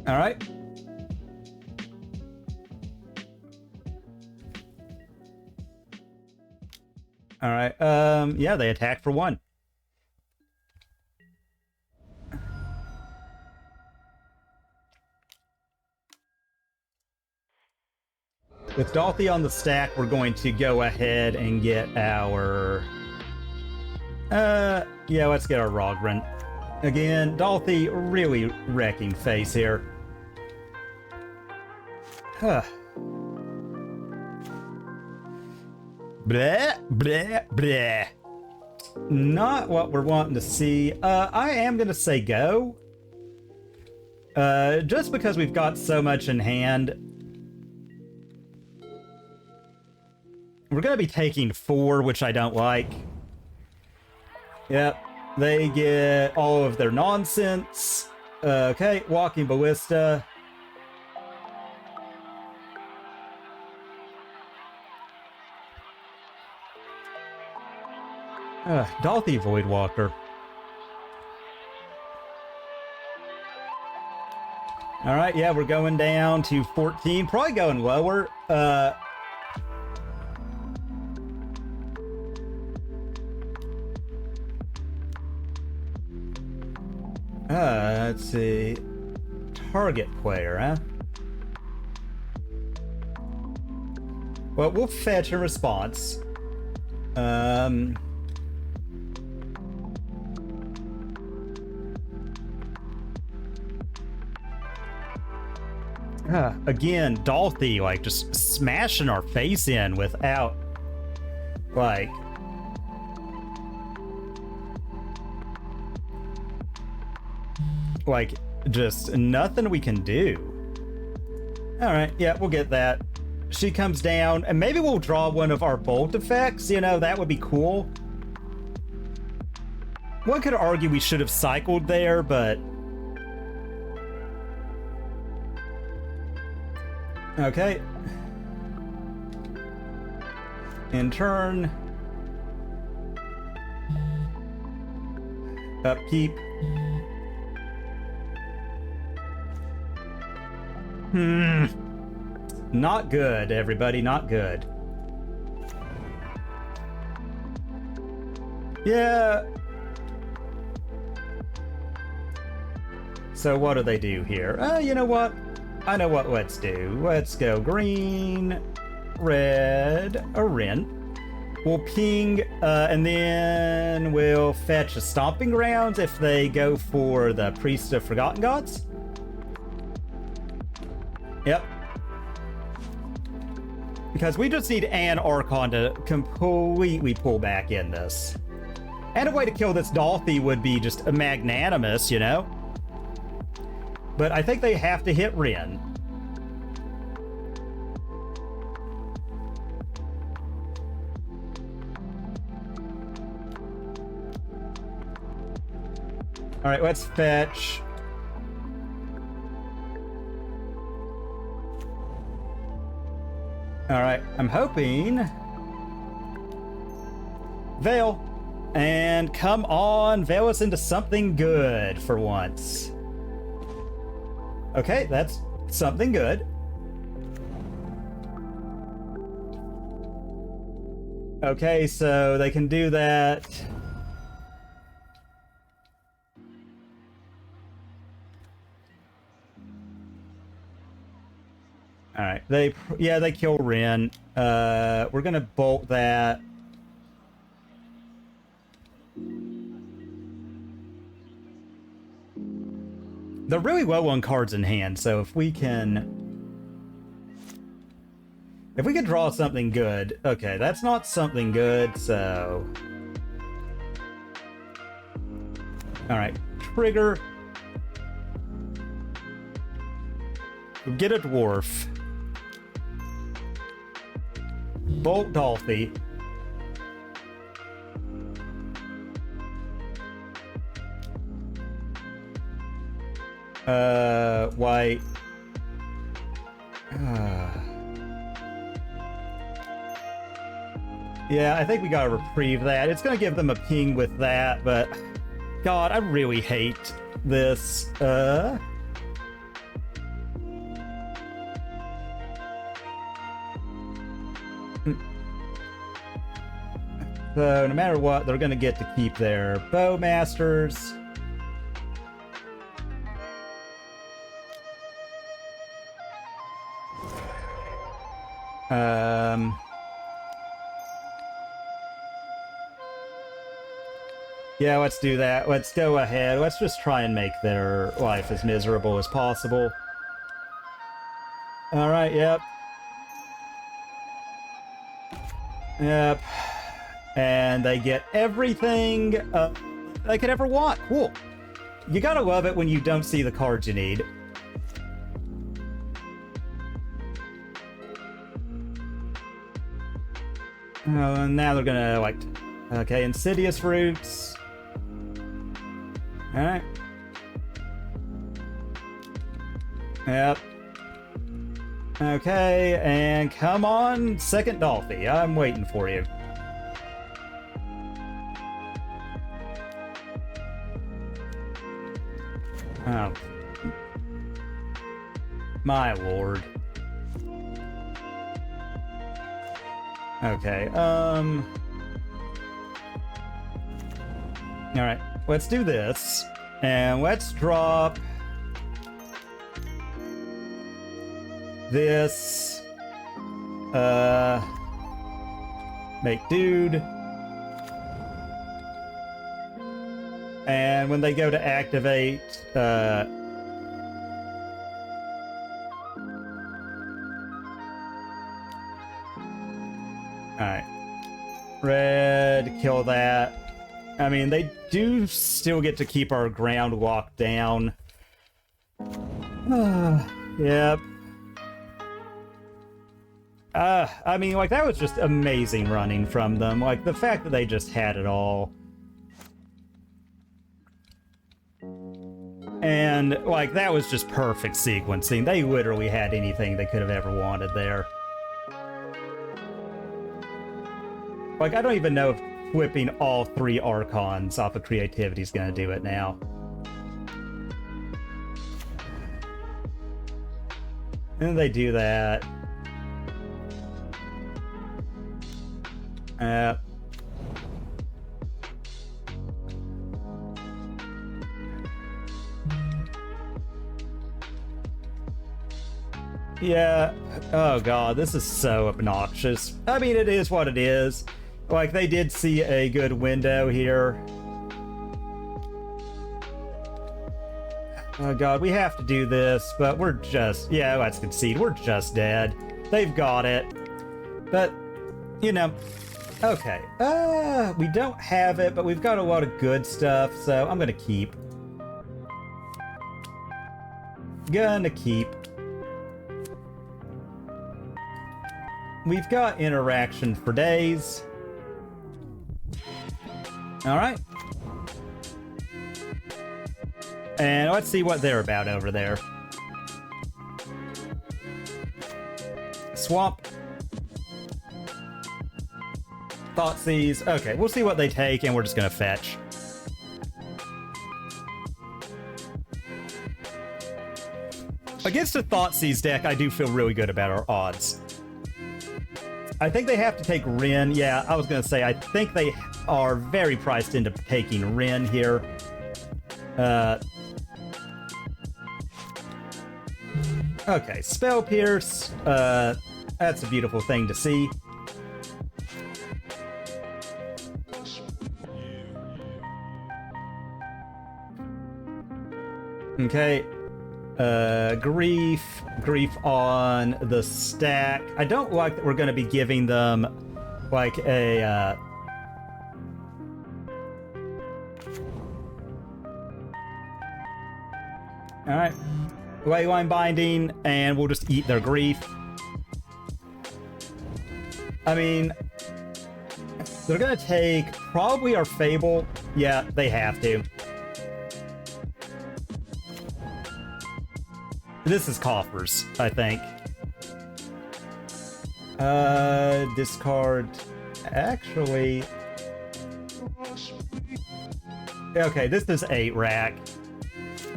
All right. All right. Yeah, they attack for 1. With Dalthy on the stack, we're going to go ahead and get our... yeah, let's get our Raugrin. Again, Dalthy really wrecking face here. Huh. Bleh, bleh, bleh. Not what we're wanting to see. I am going to say go. Just because we've got so much in hand. We're going to be taking 4, which I don't like. Yep. They get all of their nonsense. Okay, Walking Ballista. Dalthy Voidwalker. Alright, yeah, we're going down to 14. Probably going lower. Let's see. Target player, huh? Well, we'll fetch a response. Again, Dalthy, like, just smashing our face in without, like... Like, just nothing we can do. Alright, yeah, we'll get that. She comes down, and maybe we'll draw one of our bolt effects, you know, that would be cool. One could argue we should have cycled there, but... Okay. In turn. Upkeep. Not good, everybody, not good. Yeah. So what do they do here? You know what? I know what let's do. Let's go green, red, a Wrenn. We'll ping, and then we'll fetch a Stomping Grounds if they go for the Priest of Forgotten Gods. Yep. Because we just need an Archon to completely pull back in this. And a way to kill this Dolphy would be just a magnanimous, you know? But I think they have to hit Wrenn. Alright, let's fetch. Alright, I'm hoping. Veil. And come on, veil us into something good for once. Okay, that's something good. Okay, so they can do that. Alright, they kill Wrenn. We're gonna bolt that. They're really low on cards in hand, so if we can draw something good. Okay, that's not something good, so. Alright, trigger. Get a dwarf. Bolt Dolphy. White. Yeah, I think we gotta reprieve that. It's gonna give them a ping with that, but God, I really hate this. So no matter what, they're gonna get to keep their Bowmasters. Yeah, let's do that. Let's go ahead. Let's just try and make their life as miserable as possible. Alright, yep. Yep. And they get everything they could ever want. Cool. You gotta love it when you don't see the cards you need. And now they're gonna, like... Okay, Insidious Roots. Alright. Yep. Okay, and come on, second Dolphy. I'm waiting for you. Oh. My lord. Okay, Alright, let's do this. And let's drop this. Make dude. And when they go to activate, alright. Red, kill that. I mean, they do still get to keep our ground locked down. Yep. I mean, like, that was just amazing running from them. Like, the fact that they just had it all. And, like, that was just perfect sequencing. They literally had anything they could have ever wanted there. Like, I don't even know if flipping all three Archons off of Creativity is going to do it now. And they do that. Yeah. Oh god, this is so obnoxious. I mean, it is what it is. Like, they did see a good window here. Oh god, we have to do this, but we're just... Yeah, let's concede. We're just dead. They've got it. But, you know... Okay. We don't have it, but we've got a lot of good stuff, so I'm gonna keep. Gonna keep. We've got interaction for days. Alright. And let's see what they're about over there. Swamp. Thoughtseize. Okay, we'll see what they take, and we're just gonna fetch. Against a Thoughtseize deck, I do feel really good about our odds. I think they have to take Wrenn. Yeah, I was gonna say, I think they are very priced into taking Wrenn here. Okay, Spell Pierce. That's a beautiful thing to see. Okay. Grief on the stack. I don't like that we're going to be giving them like a Alright. Leyline Binding, and we'll just eat their grief. I mean, they're going to take probably our Fable. Yeah, they have to. This is coffers, I think. Discard. Actually. Okay, this is 8 rack.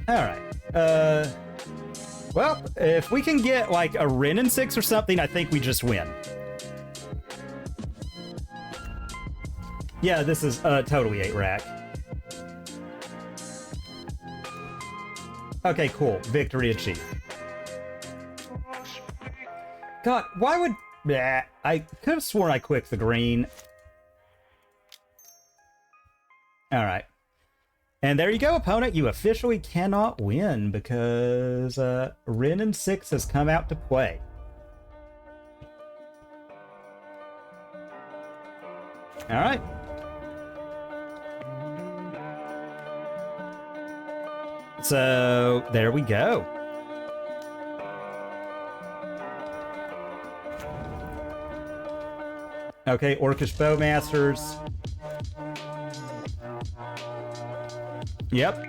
Alright. Well, if we can get like a Wrenn and Six or something, I think we just win. Yeah, this is totally 8 rack. Okay, cool. Victory achieved. God, why would... Bleh, I could have sworn I clicked the green. Alright. And there you go, opponent. You officially cannot win because Wrenn and Six has come out to play. Alright. So, there we go. Okay, Orcish Bowmasters. Yep.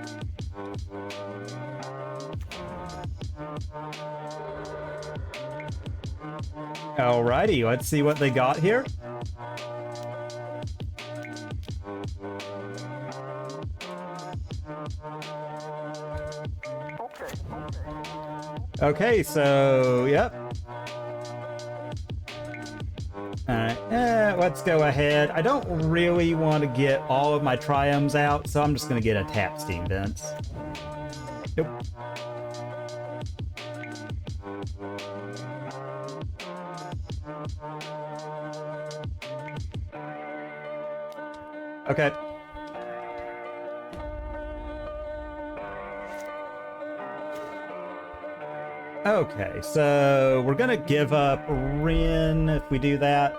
Alrighty, let's see what they got here. Okay, so, yep. Alright, let's go ahead. I don't really want to get all of my Triomes out, so I'm just going to get a tap Steam Vents. Nope. Okay. Okay, so we're gonna give up Wrenn if we do that.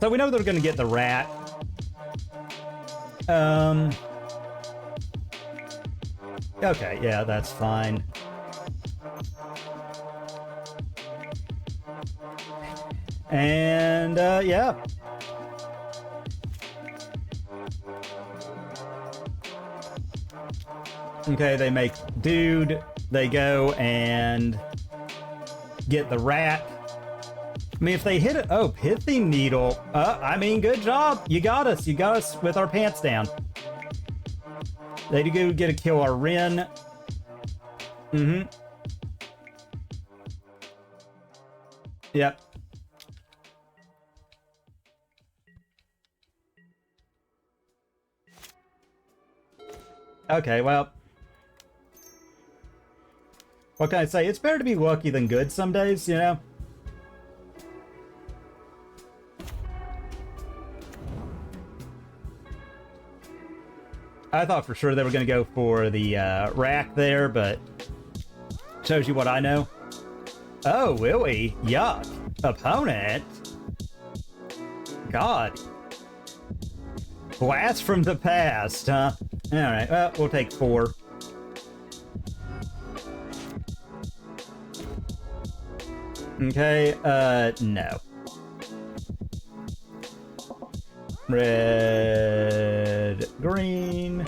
So we know they're gonna get the rat. Okay, yeah, that's fine. And, yeah. Okay, they make dude. They go and get the rat. I mean, if they hit it... Oh, Pithy Needle. I mean, good job. You got us. You got us with our pants down. They do get a kill our Wrenn. Mm-hmm. Yep. Okay, well... What can I say? It's better to be lucky than good some days, you know? I thought for sure they were going to go for the rack there, but shows you what I know. Oh, Willie. Yuck. Opponent? God. Blast from the past, huh? Alright, well, we'll take 4. Okay, no. Red, green.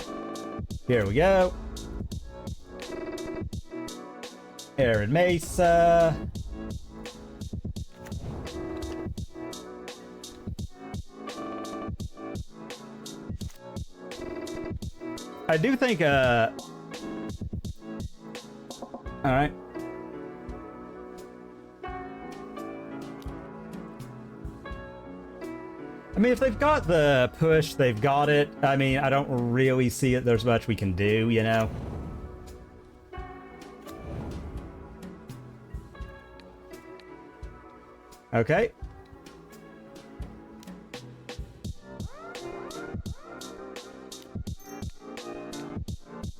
Here we go. Arid Mesa. I do think, alright. I mean, if they've got the push, they've got it. I mean, I don't really see it. There's much we can do, you know? Okay.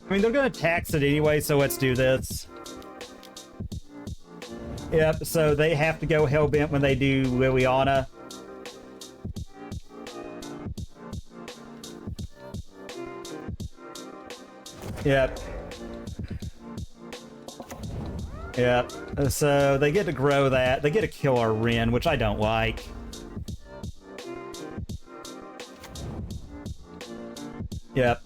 I mean, they're gonna tax it anyway, so let's do this. Yep, so they have to go Hellbent when they do Liliana. Yep. Yep. So they get to grow that. They get to kill our Wrenn, which I don't like. Yep.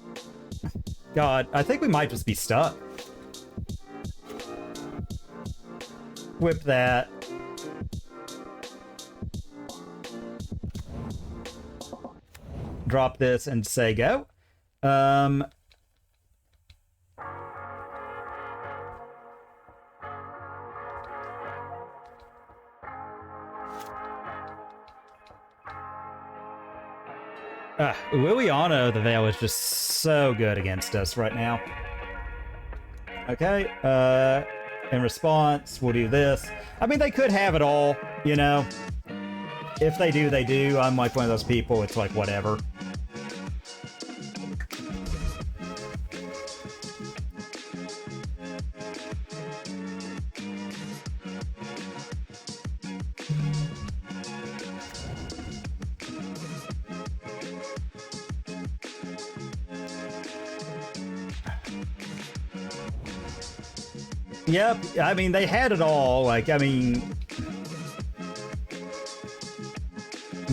God, I think we might just be stuck. Whip that. Drop this and say go. Liliana the Veil is just so good against us right now. Okay, in response, we'll do this. I mean, they could have it all, you know? If they do, they do. I'm like one of those people, it's like, whatever. Yep, I mean, they had it all. Like, I mean,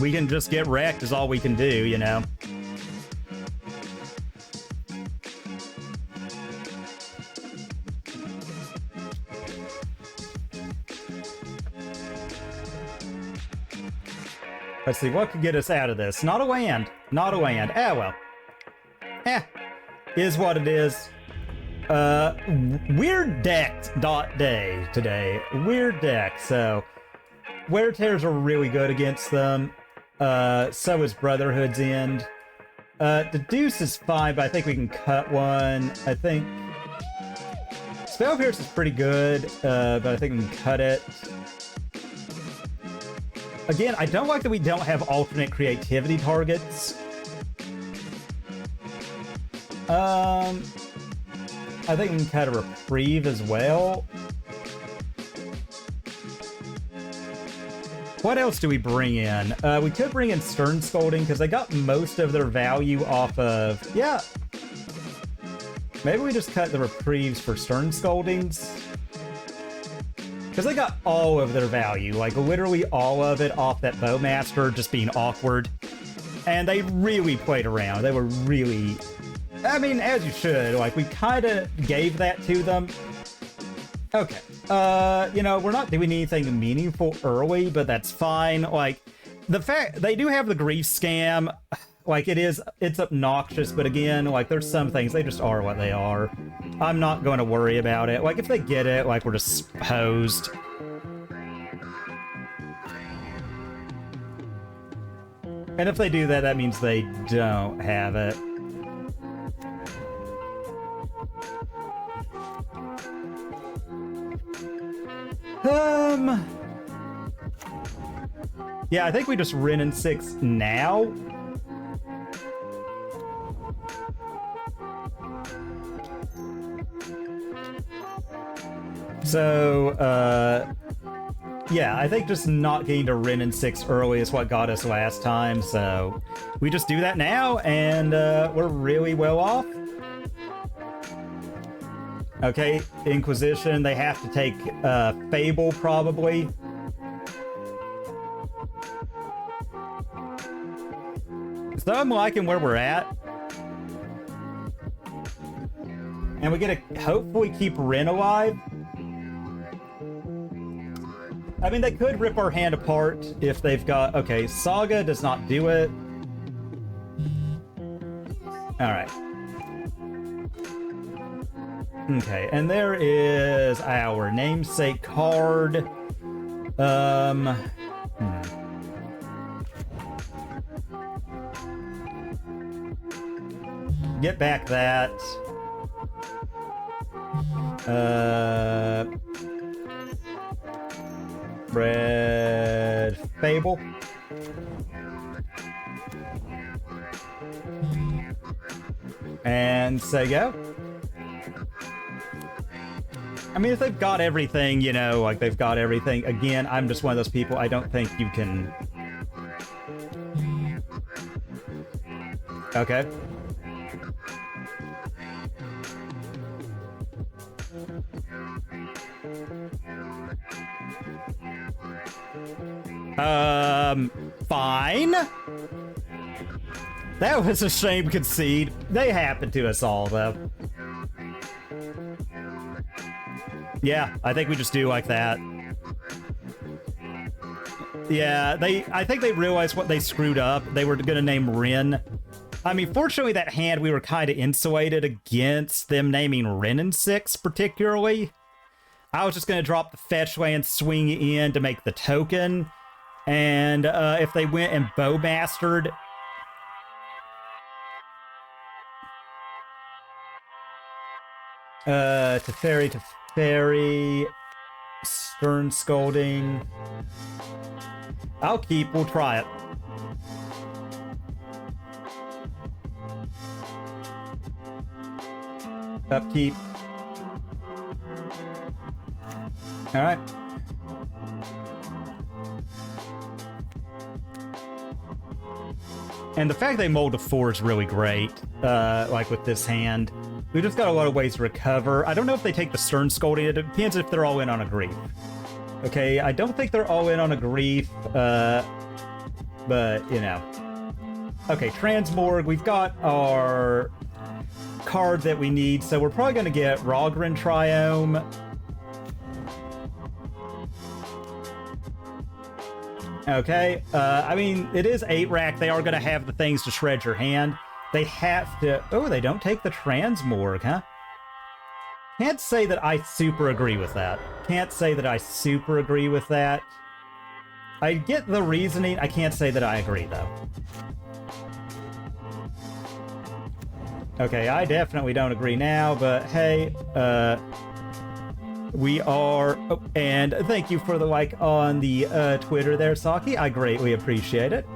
we can just get wrecked is all we can do, you know? Let's see, what could get us out of this? Not a land. Not a land. Ah, well. Eh, is what it is. Weird deck day today. Weird deck, so Wear Tears are really good against them. So is Brotherhood's End. Deduce is fine, but I think we can cut one. I think Spell Pierce is pretty good, but I think we can cut it. Again, I don't like that we don't have alternate creativity targets. I think we can cut a Reprieve as well. What else do we bring in? We could bring in Stern Scolding, because they got most of their value off of... Yeah. Maybe we just cut the Reprieves for Stern Scoldings. Because they got all of their value, like literally all of it off that Bowmaster just being awkward. And they really played around. They were really... I mean, as you should. Like, we kind of gave that to them. Okay. You know, we're not doing anything meaningful early, but that's fine. Like, the fact they do have the grief scam, like it's obnoxious, but again, like there's some things, they just are what they are. I'm not going to worry about it. Like, if they get it, like, we're just posed. And if they do that, that means they don't have it. Yeah, I think we just Wrenn and Six now. So, yeah, I think just not getting to Wrenn and Six early is what got us last time, so we just do that now, and we're really well off. Okay, Inquisition, they have to take Fable, probably. So I'm liking where we're at. And we get to hopefully keep Wrenn alive. I mean, they could rip our hand apart if they've got... Okay, Saga does not do it. Alright. Okay, and there is our namesake card. Get back that. Red Fable. And say go. I mean, if they've got everything, you know, like they've got everything. Again, I'm just one of those people, I don't think you can... Okay. Fine. That was a shame concede. They happened to us all, though. Yeah, I think we just do like that. Yeah, I think they realized what they screwed up. They were gonna name Wrenn. I mean, fortunately, that hand, we were kind of insulated against them naming Wrenn and Six, particularly. I was just gonna drop the fetch land, swing in to make the token. And if they went and Bowmastered... Teferi, Stern Scolding. I'll keep, we'll try it. Upkeep. Alright. And the fact they mold to 4 is really great, like with this hand. We just got a lot of ways to recover. I don't know if they take the Stern Scolding. It depends if they're all in on a grief. Okay, I don't think they're all in on a grief, but, you know. Okay, Transmorg, we've got our card that we need, so we're probably going to get Raugrin Triome. Okay, I mean, it is 8-rack. They are going to have the things to shred your hand. They have to... Oh, they don't take the Transmorg, huh? Can't say that I super agree with that. Can't say that I super agree with that. I get the reasoning. I can't say that I agree, though. Okay, I definitely don't agree now, but hey, we are... Oh, and thank you for the like on the Twitter there, Saki. I greatly appreciate it.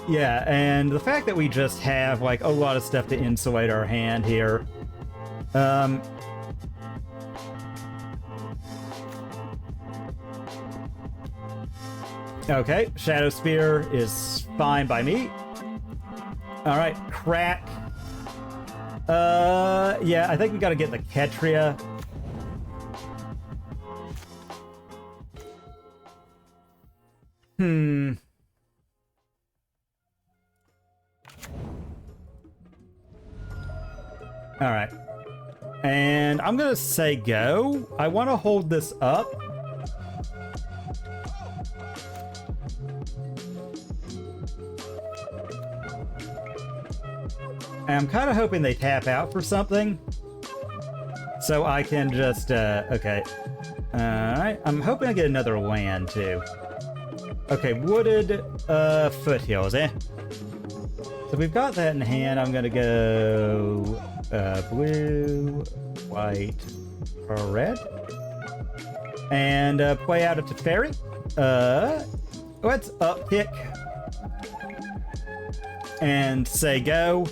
Yeah, and the fact that we just have, like, a lot of stuff to insulate our hand here. Okay, Shadow Spear is fine by me. Alright, crack. Yeah, I think we gotta get the Ketria. Alright. And I'm gonna say go. I want to hold this up. And I'm kind of hoping they tap out for something. So I can just, okay. Alright, I'm hoping I get another land, too. Okay, Wooded Foothills, eh? So we've got that in hand. I'm gonna go blue, white, or red. And play out a Teferi. Let's uptick. And say go.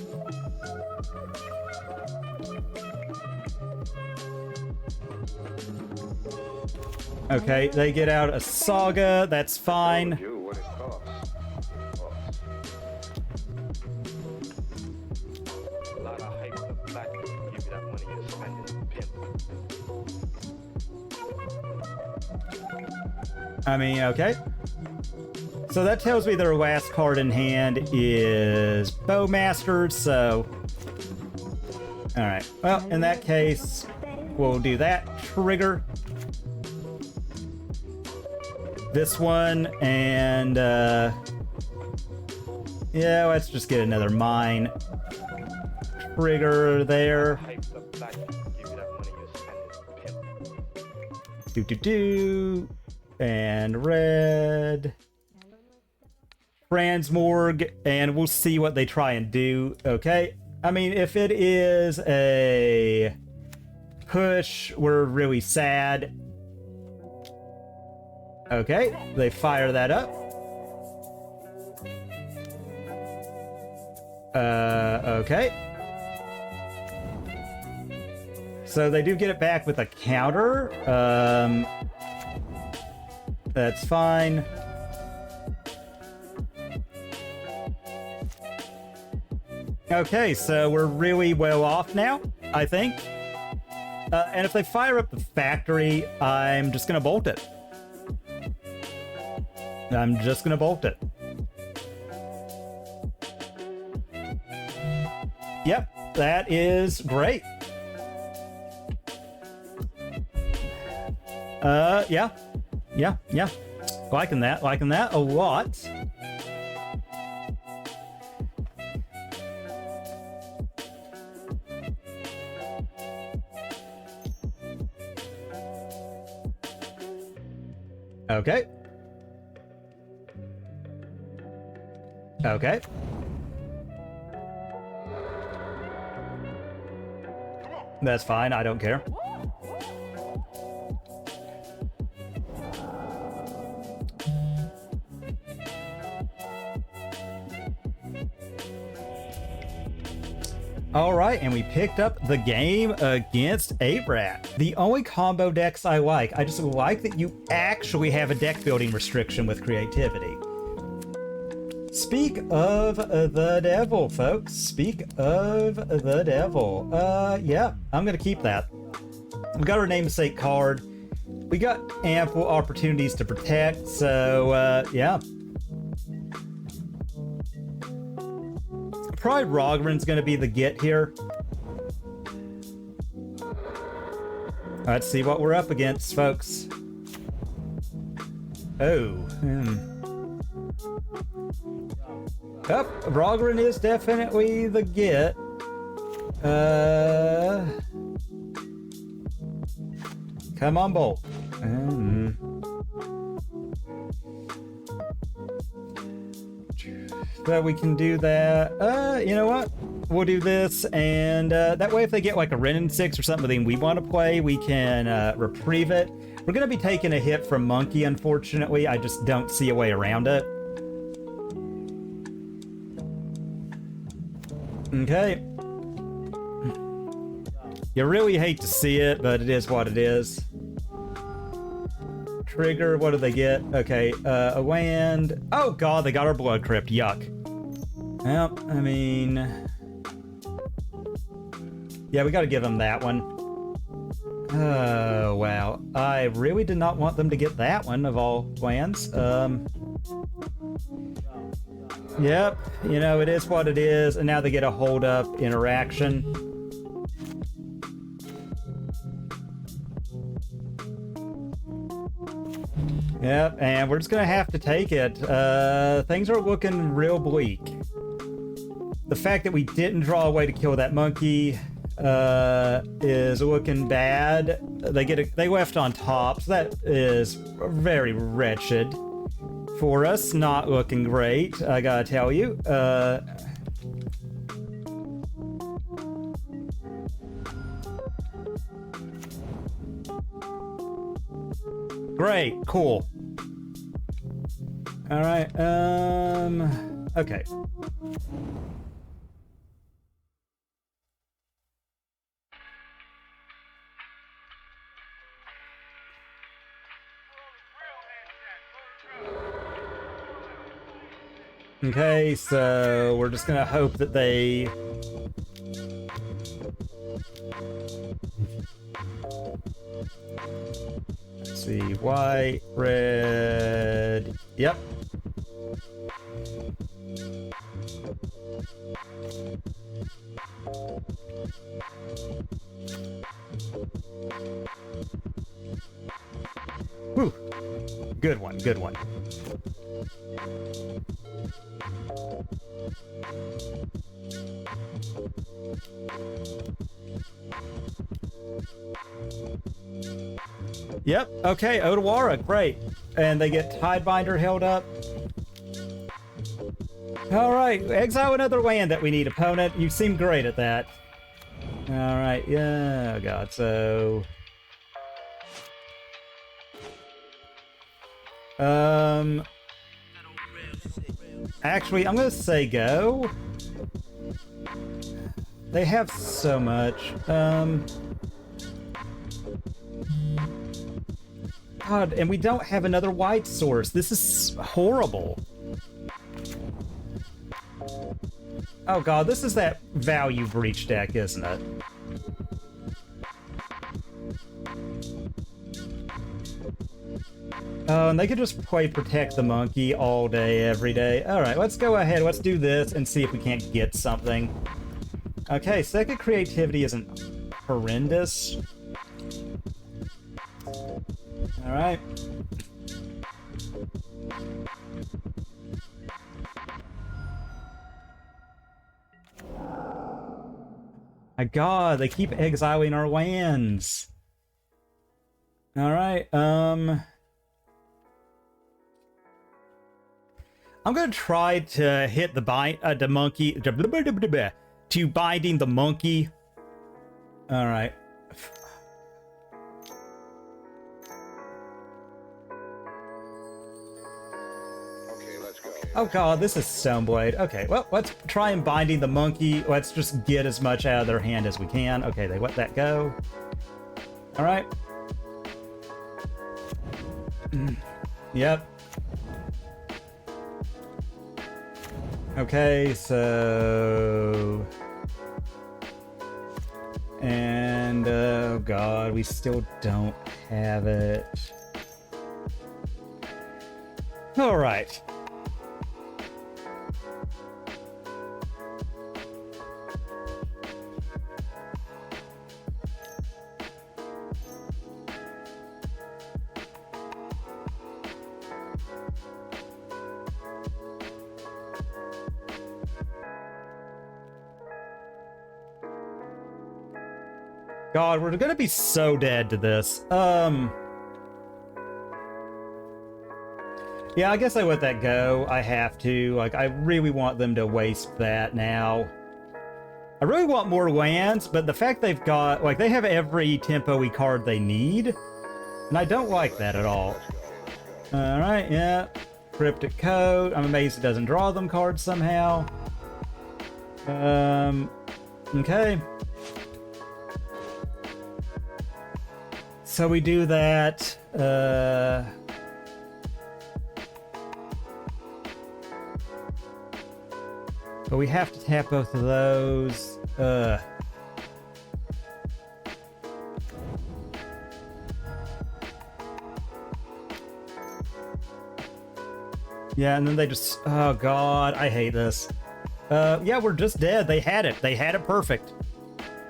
Okay, they get out a Saga, that's fine. I mean, okay. So that tells me their last card in hand is Bowmaster, so... Alright, well, in that case, we'll do that. Trigger. This one, and, yeah, let's just get another mine. Trigger there. Do. And red. Transmorg, and we'll see what they try and do, okay? I mean, if it is a push, we're really sad. Okay, they fire that up. Okay. So they do get it back with a counter. That's fine. Okay, so we're really well off now, I think. And if they fire up the factory, I'm just gonna bolt it. I'm just gonna bolt it. Yep, that is great. Yeah. Liking that a lot. Okay. Okay. That's fine, I don't care. Alright, and we picked up the game against Arad. The only combo decks I like. I just like that you actually have a deck building restriction with creativity. Speak of the devil, folks. Speak of the devil. Yeah, I'm gonna keep that. We got our namesake card. We got ample opportunities to protect, so, yeah. Probably Raugrin's gonna be the get here. Let's see what we're up against, folks. Oh, Yep, Raugrin is definitely the get. Come on, Bolt. But we can do that. You know what? We'll do this, and that way if they get like a Wrenn and Six or something we want to play, we can reprieve it. We're going to be taking a hit from Monkey, unfortunately. I just don't see a way around it. Okay. You really hate to see it, but it is what it is. Trigger, what do they get? Okay, a land. Oh god, they got our Blood Crypt. Yuck. Well, I mean... yeah, we gotta give them that one. Oh, wow. I really did not want them to get that one, of all lands. Yep, you know, it is what it is, and now they get a hold-up interaction. Yep, and we're just gonna have to take it. Things are looking real bleak. The fact that we didn't draw a way to kill that monkey is looking bad. They left on top, so that is very wretched for us. Not looking great, I gotta tell you. Great, cool. All right, okay. Okay, so we're just gonna hope that they... Let's see, white, red... Yep. Whew. Good one, good one. Yep, okay, Odawara, great. And they get Tidebinder held up. Alright, exile another land that we need, opponent. You seem great at that. Alright, yeah, oh god, so... Actually, I'm gonna say go. They have so much. God, and we don't have another white source. This is horrible. Oh god, this is that value breach deck, isn't it? Oh, and they could just play Protect the Monkey all day, every day. Alright, let's go ahead, let's do this and see if we can't get something. Okay, Sacred Creativity isn't horrendous. Alright. My god, they keep exiling our lands. Alright, I'm gonna try to hit the monkey, to binding the monkey. Alright. Oh god, this is Stoneblade. Okay, well, let's try and binding the monkey. Let's just get as much out of their hand as we can. Okay, they let that go. Alright. Yep. Okay, so... And, oh god, we still don't have it. Alright. God, we're gonna be so dead to this. Yeah, I guess I let that go. I have to. Like, I really want them to waste that now. I really want more lands, but the fact they've got... Like, they have every tempo-y card they need, and I don't like that at all. Alright, yeah. Cryptic Code. I'm amazed it doesn't draw them cards somehow. Okay. So we do that, but we have to tap both of those. Yeah, and then they just, oh god, I hate this. Yeah, we're just dead. They had it. They had it perfect.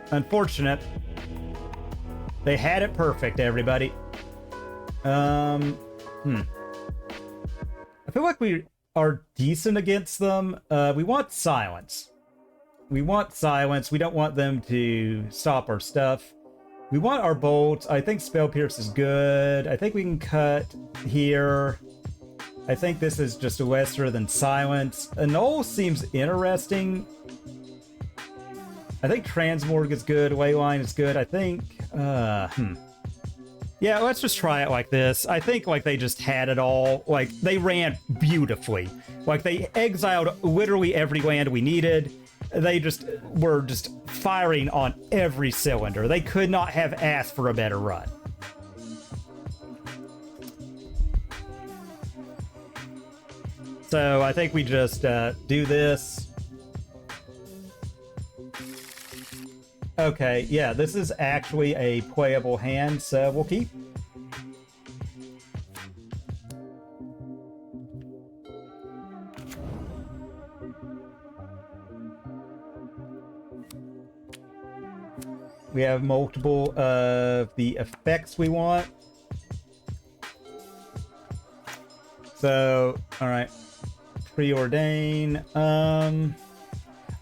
Unfortunate. They had it perfect, everybody. feel like we are decent against them. We want silence. We want silence. We don't want them to stop our stuff. We want our bolts. I think Spell Pierce is good. I think we can cut here. I think this is just lesser than silence. Annul seems interesting. I think Transmorg is good. Leyline is good. I think, yeah, let's just try it like this. I think, like, they just had it all. Like, they ran beautifully. Like, they exiled literally every land we needed. They just were just firing on every cylinder. They could not have asked for a better run. So I think we just do this. Okay, yeah, this is actually a playable hand, so we'll keep. We have multiple of the effects we want. So, all right. Preordain.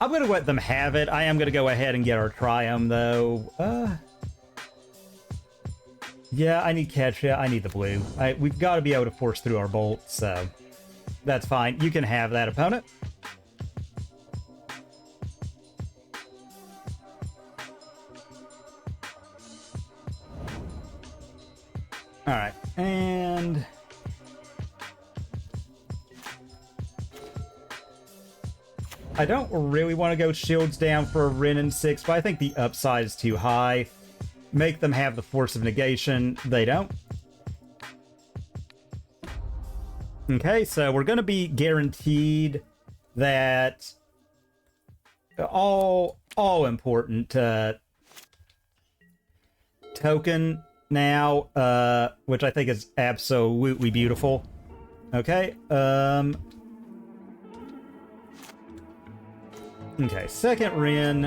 I'm going to let them have it. I am going to go ahead and get our Triome, though. Yeah, I need Ketria. I need the blue. We've got to be able to force through our bolts, so that's fine. You can have that, opponent. All right, and I don't really want to go shields down for a Wrenn and Six, but I think the upside is too high. Make them have the Force of Negation. They don't. Okay, so we're going to be guaranteed that all important token now, which I think is absolutely beautiful. Okay, okay, second Wrenn,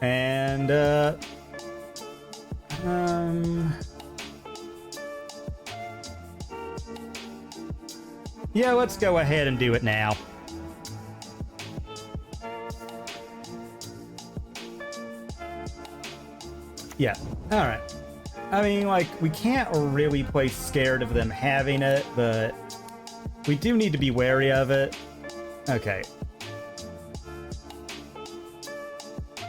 and, yeah, let's go ahead and do it now. Yeah, alright. I mean, like, we can't really play scared of them having it, but we do need to be wary of it. Okay.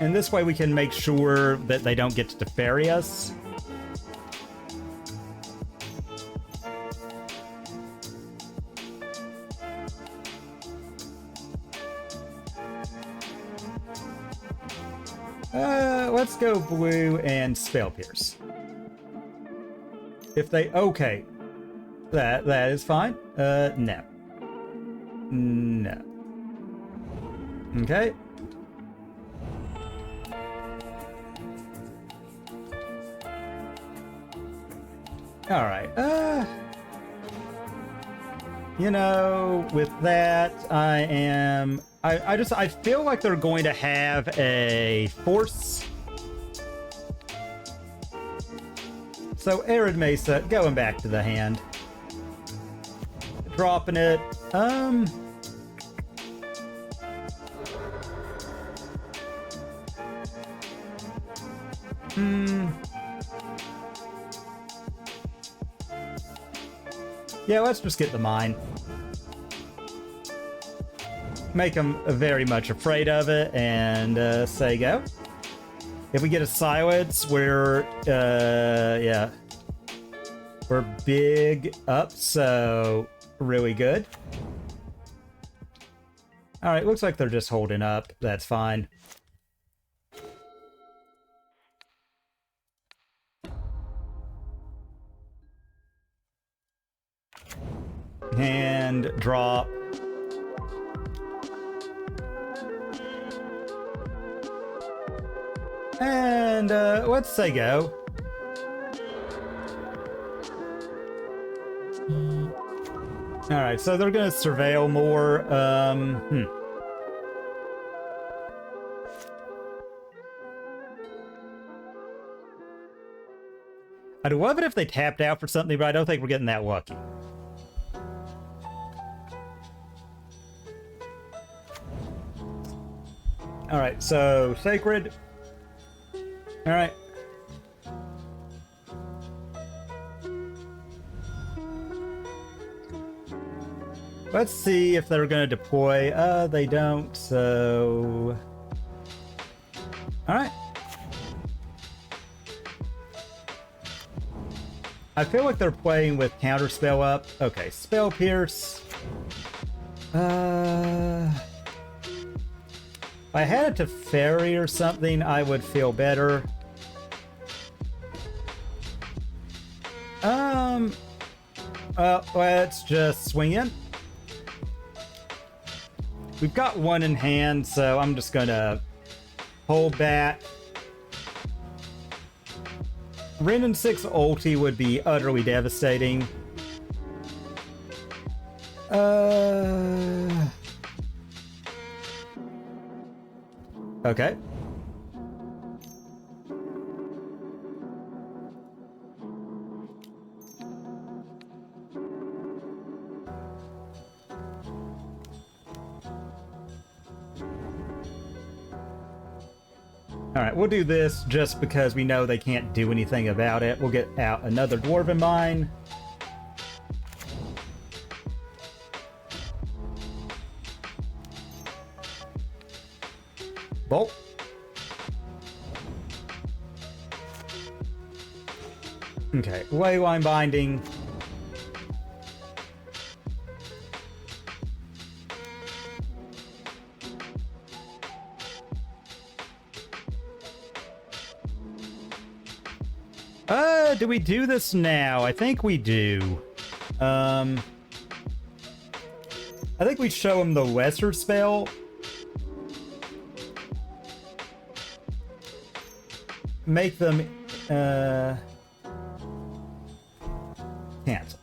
And this way we can make sure that they don't get to Teferi us. Let's go blue and Spell Pierce. If they... Okay. That is fine. No. No. Okay. Alright, you know, with that, I feel like they're going to have a force. So, Arid Mesa, going back to the hand. Dropping it, yeah, let's just get the mine. Make them very much afraid of it, and say go. If we get a silence, we're, yeah. We're big up, so really good. Alright, looks like they're just holding up. That's fine. And drop. And let's say go. Alright, so they're gonna surveil more. I'd love it if they tapped out for something, but I don't think we're getting that lucky. Alright, so Sacred. Alright. Let's see if they're going to deploy. They don't, so... Alright. I feel like they're playing with Counterspell up. Okay, Spell Pierce. If I had a Teferi or something, I would feel better. Let's just swing in. We've got one in hand, so I'm just gonna hold back. Wrenn and Six ulti would be utterly devastating. Okay. Alright, we'll do this just because we know they can't do anything about it. We'll get out another Dwarven Mine. Bolt. Okay, Leyline Binding. Do we do this now? I think we do. I think we show him the lesser spell. Make them, cancel.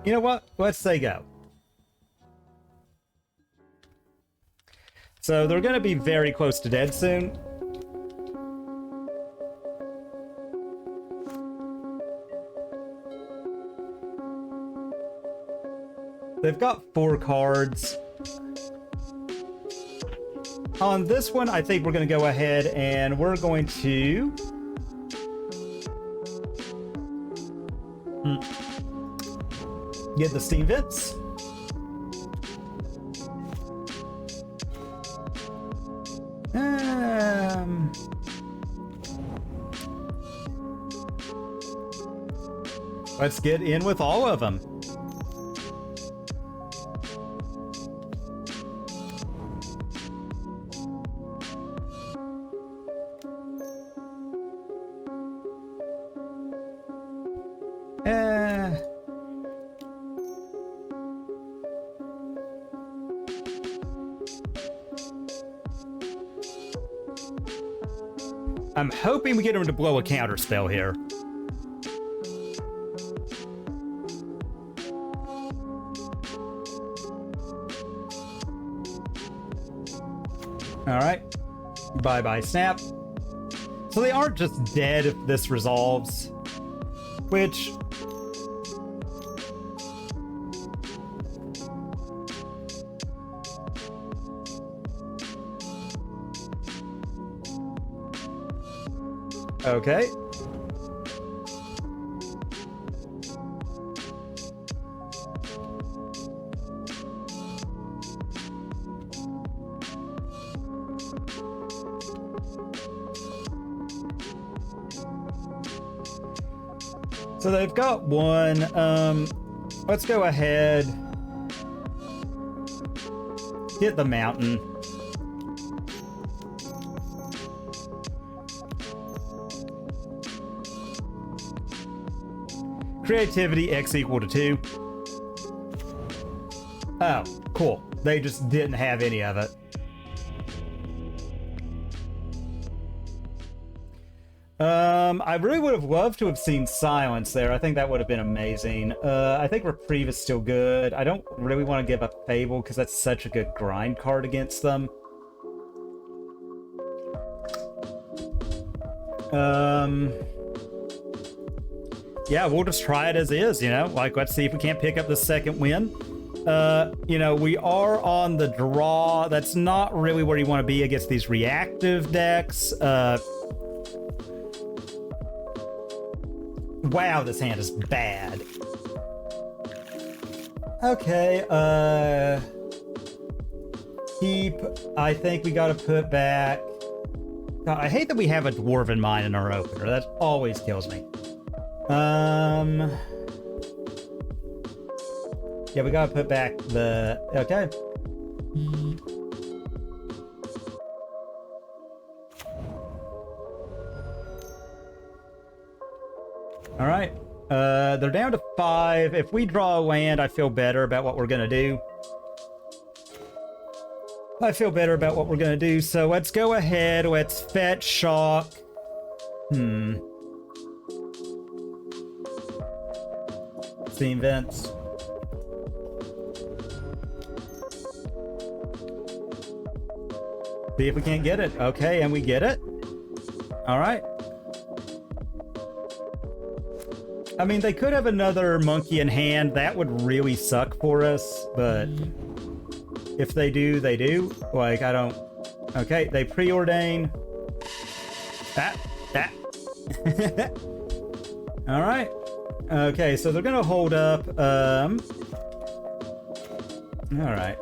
You know what? Let's say go. So they're gonna be very close to dead soon. They've got 4 cards. On this one, I think we're going to go ahead and we're going to... get the steam vents. Let's get in with all of them. I'm hoping we get him to blow a counter spell here. Alright. Bye-bye, snap. So they aren't just dead if this resolves. Which... Okay. So they've got one. Let's go ahead. Hit the mountain. Creativity X equal to 2. Oh, cool. They just didn't have any of it. I really would have loved to have seen Silence there. I think that would have been amazing. I think Reprieve is still good. I don't really want to give up Fable because that's such a good grind card against them. Yeah, we'll just try it as is, you know? Like, let's see if we can't pick up the second win. You know, we are on the draw. That's not really where you want to be against these reactive decks. Wow, this hand is bad. Okay, keep. I think we gotta put back. God, I hate that we have a Dwarven Mine in our opener. That always kills me. Yeah, we gotta put back the. Okay. All right. They're down to 5. If we draw a land, I feel better about what we're gonna do. So let's go ahead. Let's fetch shock. Steam vents. See if we can't get it. Okay, and we get it. All right. I mean, they could have another monkey in hand. That would really suck for us, but if they do, they do. Like, I don't... Okay, they preordain. That. All right. Okay, so they're gonna hold up. All right.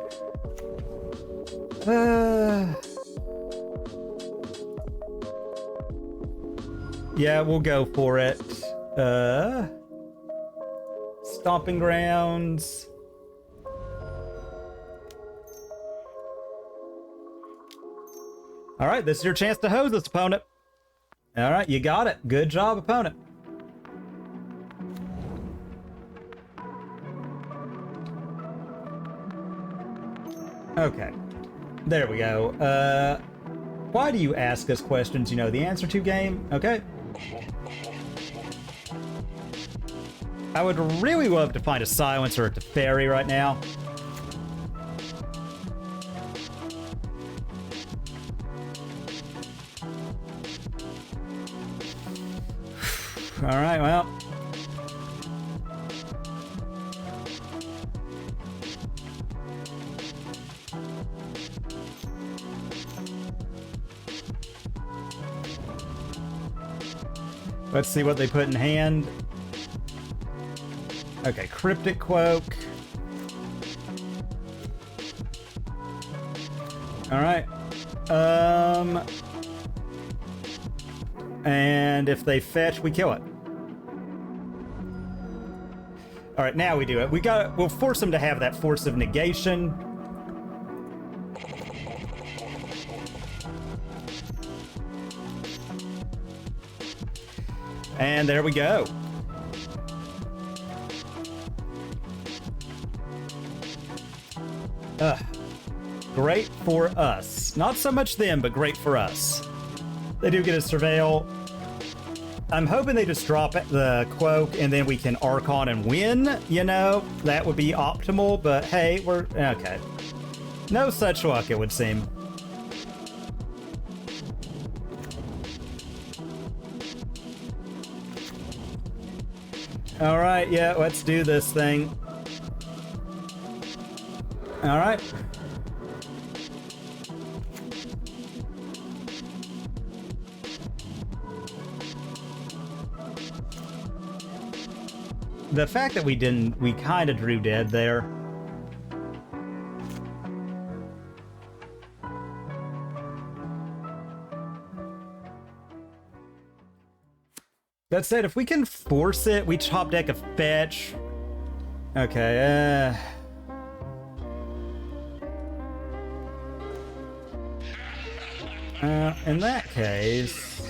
Yeah, we'll go for it. Stomping Grounds. All right, this is your chance to hose this opponent. All right, you got it. Good job, opponent. Okay, there we go. Why do you ask us questions you know the answer to, game? Okay. I would really love to find a silencer at Teferi right now. All right, well. Let's see what they put in hand. Okay, Cryptic Cloak. All right. And if they fetch, we kill it. All right, now we do it. We'll force them to have that Force of Negation. And there we go. Great for us. Not so much them, but great for us. They do get a Surveil. I'm hoping they just drop the Cloak and then we can Archon and win, you know? That would be optimal, but hey, we're... Okay. No such luck, it would seem. All right, yeah, let's do this thing. All right. The fact that we kind of drew dead there. That said, if we can force it, we top deck a fetch. Okay, in that case,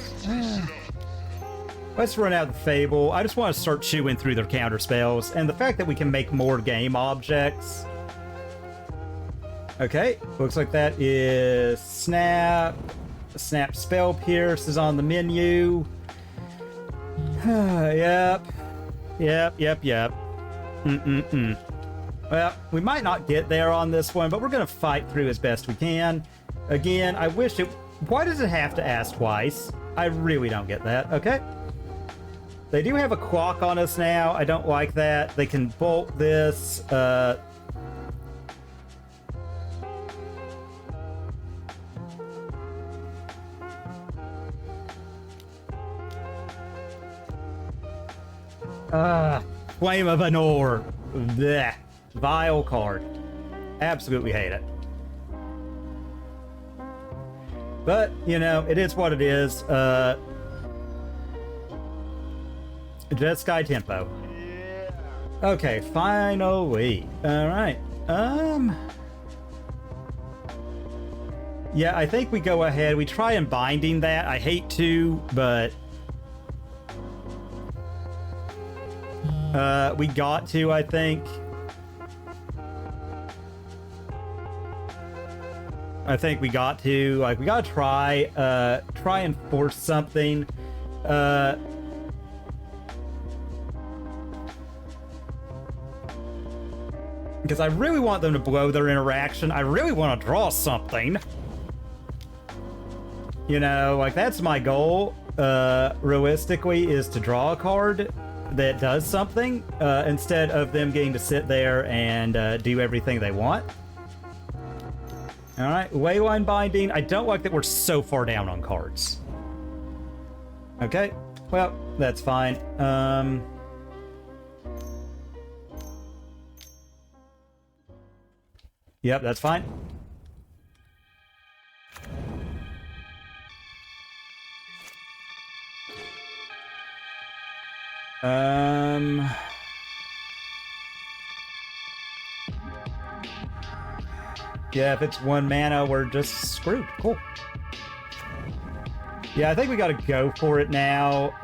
let's run out the Fable. I just want to start chewing through their counter spells, and the fact that we can make more game objects. Okay, looks like that is Snap. Snap Spell Pierce is on the menu. Yep. Well, we might not get there on this one, but we're gonna fight through as best we can. Again, I wish it... Why does it have to ask twice? I really don't get that. Okay. They do have a clock on us now. I don't like that. They can bolt this. Flame of Annul. Blech. Vile card. Absolutely hate it. But, you know, it is what it is. Just Sky Tempo. Okay, finally. Alright. Yeah, I think we go ahead. We try and binding that. I hate to, but we got to, I think. I think we got to, like, we gotta try and force something. Because I really want them to blow their interaction. I really want to draw something. You know, like, that's my goal, realistically, is to draw a card that does something, instead of them getting to sit there and do everything they want. Alright, Leyline Binding. I don't like that we're so far down on cards. Okay, well, that's fine. Yep, that's fine. Yeah, if it's 1 mana, we're just screwed. Cool. Yeah, I think we gotta go for it now.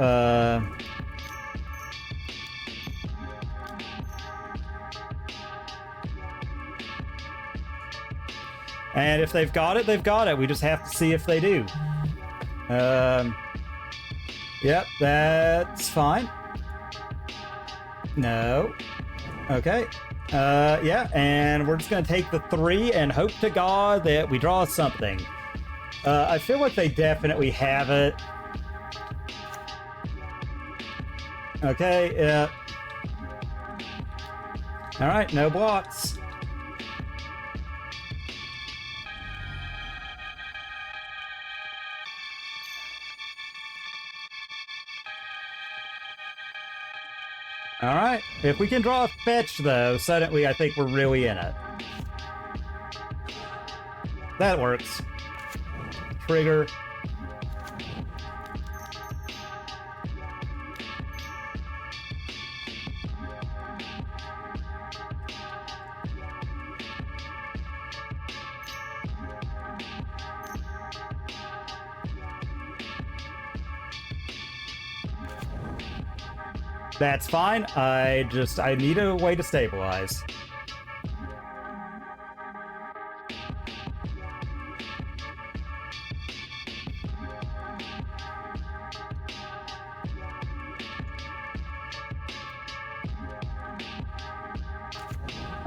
And if they've got it, they've got it. We just have to see if they do. Yep, that's fine. No. Okay. Yeah, and we're just gonna take the 3 and hope to God that we draw something. I feel like they definitely have it. Okay, yeah. Alright, no blocks. Alright, if we can draw a fetch, though, suddenly I think we're really in it. That works. Trigger. That's fine. I need a way to stabilize.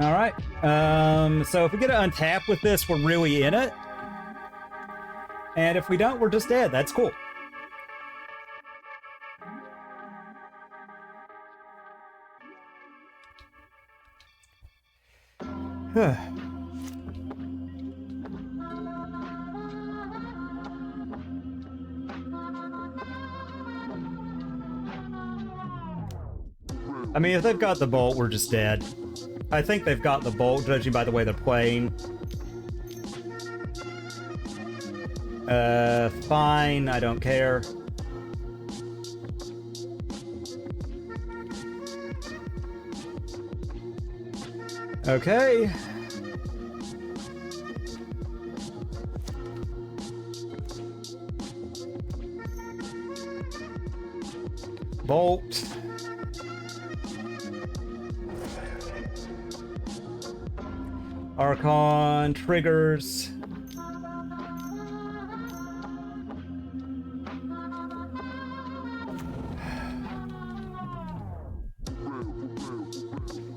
All right. So if we get an untap with this, we're really in it. And if we don't, we're just dead. That's cool. I mean, if they've got the bolt, we're just dead. I think they've got the bolt, judging by the way they're playing. Fine, I don't care. Okay. Bolt. Archon triggers.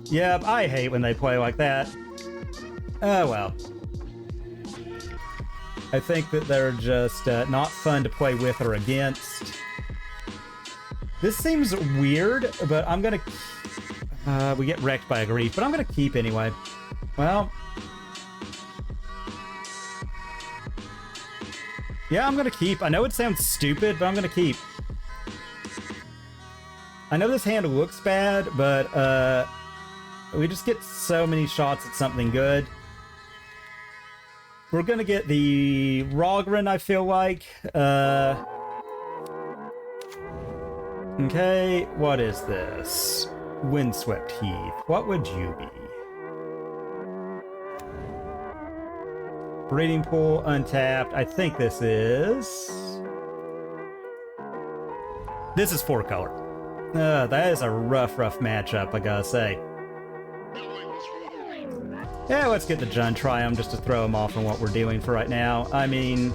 Yep, I hate when they play like that. Oh well. I think that they're just not fun to play with or against. This seems weird, but I'm gonna... we get wrecked by a grief, but I'm gonna keep anyway. Well... yeah, I'm gonna keep. I know it sounds stupid, but I'm gonna keep. I know this hand looks bad, but we just get so many shots at something good. We're gonna get the Raugrin, I feel like. Okay, what is this? Windswept Heath. What would you be? Breeding Pool, untapped. I think this is 4-color. That is a rough matchup, I gotta say. Yeah, let's get the Jund Triome just to throw him off on what we're doing for right now. I mean...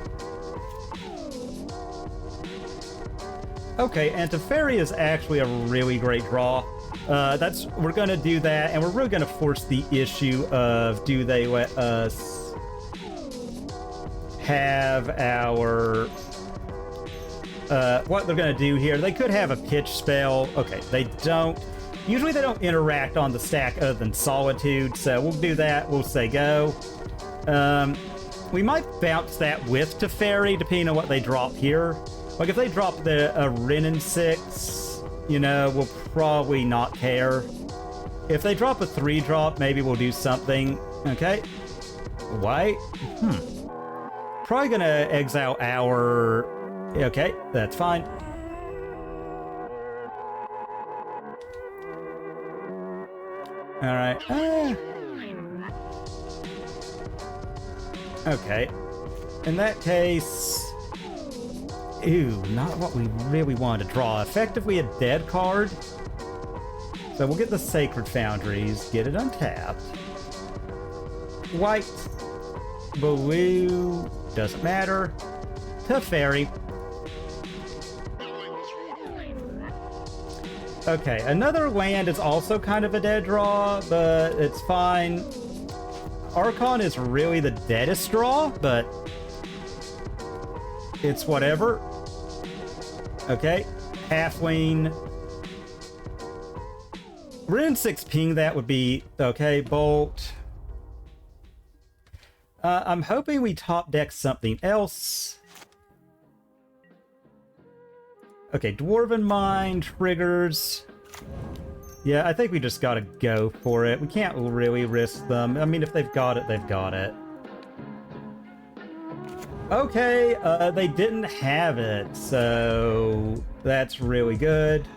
okay, and Teferi is actually a really great draw. We're gonna do that, and we're really gonna force the issue of do they let us have our... what they're gonna do here. They could have a pitch spell. Okay, they don't. Usually they don't interact on the stack other than Solitude, so we'll do that. We'll say go. We might bounce that with Teferi, depending on what they drop here. Like, if they drop the Wrenn and Six, you know, we'll probably not care. If they drop a 3-drop, maybe we'll do something. Okay. White. Probably gonna exile our... okay, that's fine. Alright. Okay. In that case... ew, not what we really want to draw. Effectively a dead card. So we'll get the Sacred Foundries, get it untapped. White. Blue. Doesn't matter. Teferi. Okay, another land is also kind of a dead draw, but it's fine. Archon is really the deadest draw, but it's whatever. Okay, Halfling. Wrenn and Six ping that would be okay. Bolt. I'm hoping we top deck something else. Okay, Dwarven Mine triggers. Yeah, I think we just gotta go for it. We can't really risk them. I mean, if they've got it, they've got it. Okay, they didn't have it, so that's really good.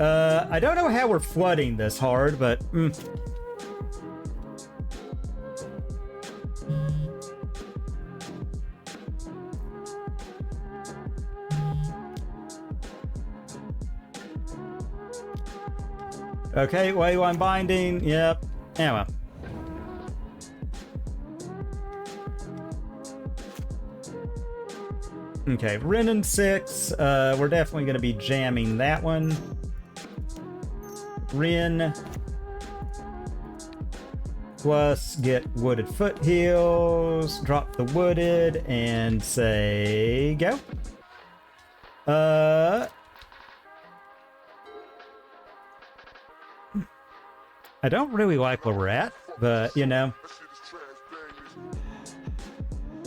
I don't know how we're flooding this hard, but... okay, Leyline Binding, yep. Anyway. Okay, Wrenn and Six. We're definitely going to be jamming that one. Wrenn. Plus, get Wooded Foothills. Drop the Wooded and say go. I don't really like where we're at, but, you know.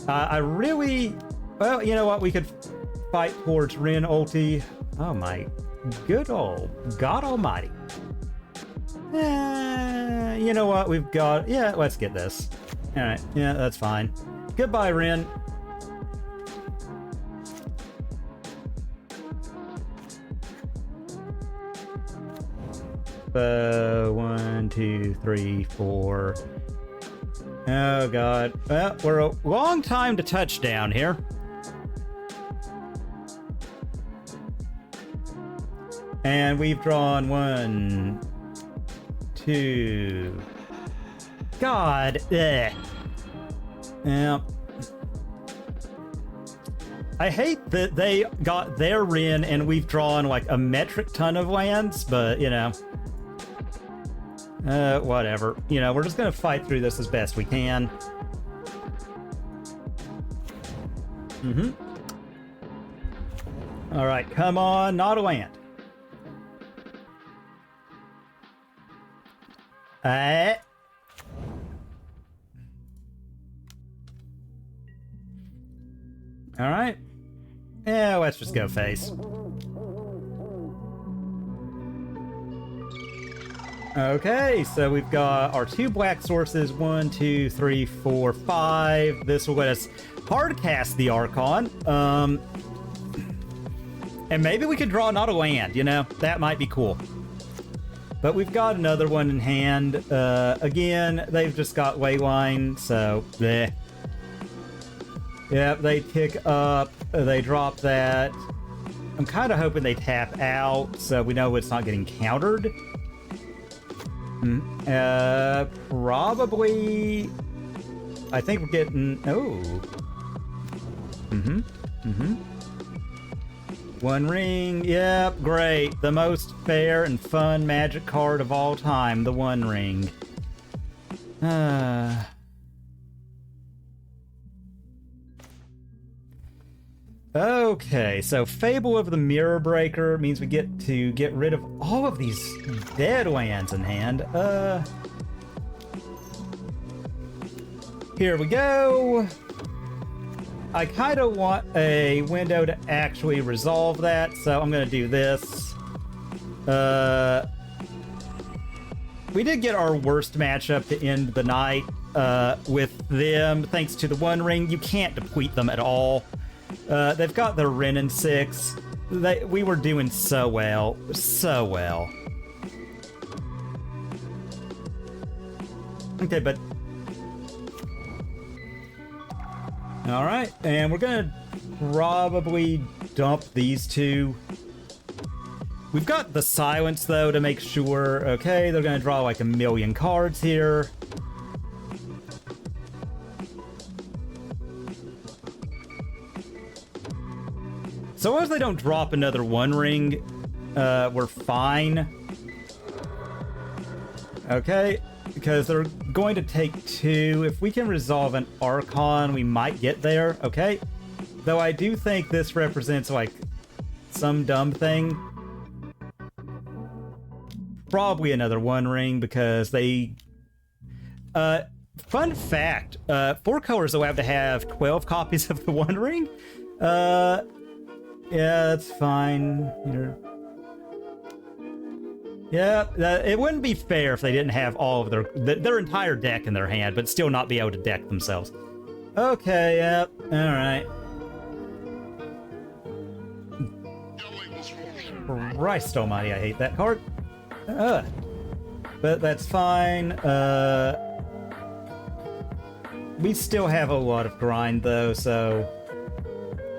I really... well, you know what? We could fight towards Wrenn ulti. Oh my good old God almighty. You know what? We've got... yeah, let's get this. Alright, yeah, that's fine. Goodbye, Wrenn. So, 1, 2, 3, 4. Oh god. Well, we're a long time to touchdown here. And we've drawn 1, 2. God. Ugh. Yeah. I hate that they got their Wrenn and we've drawn like a metric ton of lands, but you know. Whatever. You know, we're just gonna fight through this as best we can. All right, come on, not a land. All right. Yeah, let's just go face. Okay, so we've got our 2 black sources. 1, 2, 3, 4, 5. This will let us hard cast the Archon. And maybe we could draw not a land, you know? That might be cool. But we've got another one in hand. Again, they've just got Leyline, so bleh. Yep, they tick up, they drop that. I'm kind of hoping they tap out, so we know it's not getting countered. Probably... I think we're getting... Oh. One ring, yep, great. The most fair and fun Magic card of all time, the One Ring. Okay, so Fable of the Mirror Breaker means we get to get rid of all of these dead lands in hand. Here we go. I kind of want a window to actually resolve that, so I'm going to do this. We did get our worst matchup to end the night with them. Thanks to the One Ring, you can't deplete them at all. They've got their Wrenn and Six. We were doing so well. So well. Okay, but... Alright, and we're gonna probably dump these 2. We've got the Silence, though, to make sure. Okay, they're gonna draw like a million cards here. So long as they don't drop another One Ring, we're fine. Okay, because they're going to take 2. If we can resolve an Archon, we might get there. Okay, though I do think this represents like some dumb thing. Probably another One Ring because they... fun fact, 4 colors allowed to have 12 copies of the One Ring. Yeah, that's fine. Yeah, it wouldn't be fair if they didn't have all of their entire deck in their hand, but still not be able to deck themselves. Okay, yep, alright. Christ almighty, I hate that card. But that's fine. We still have a lot of grind, though, so...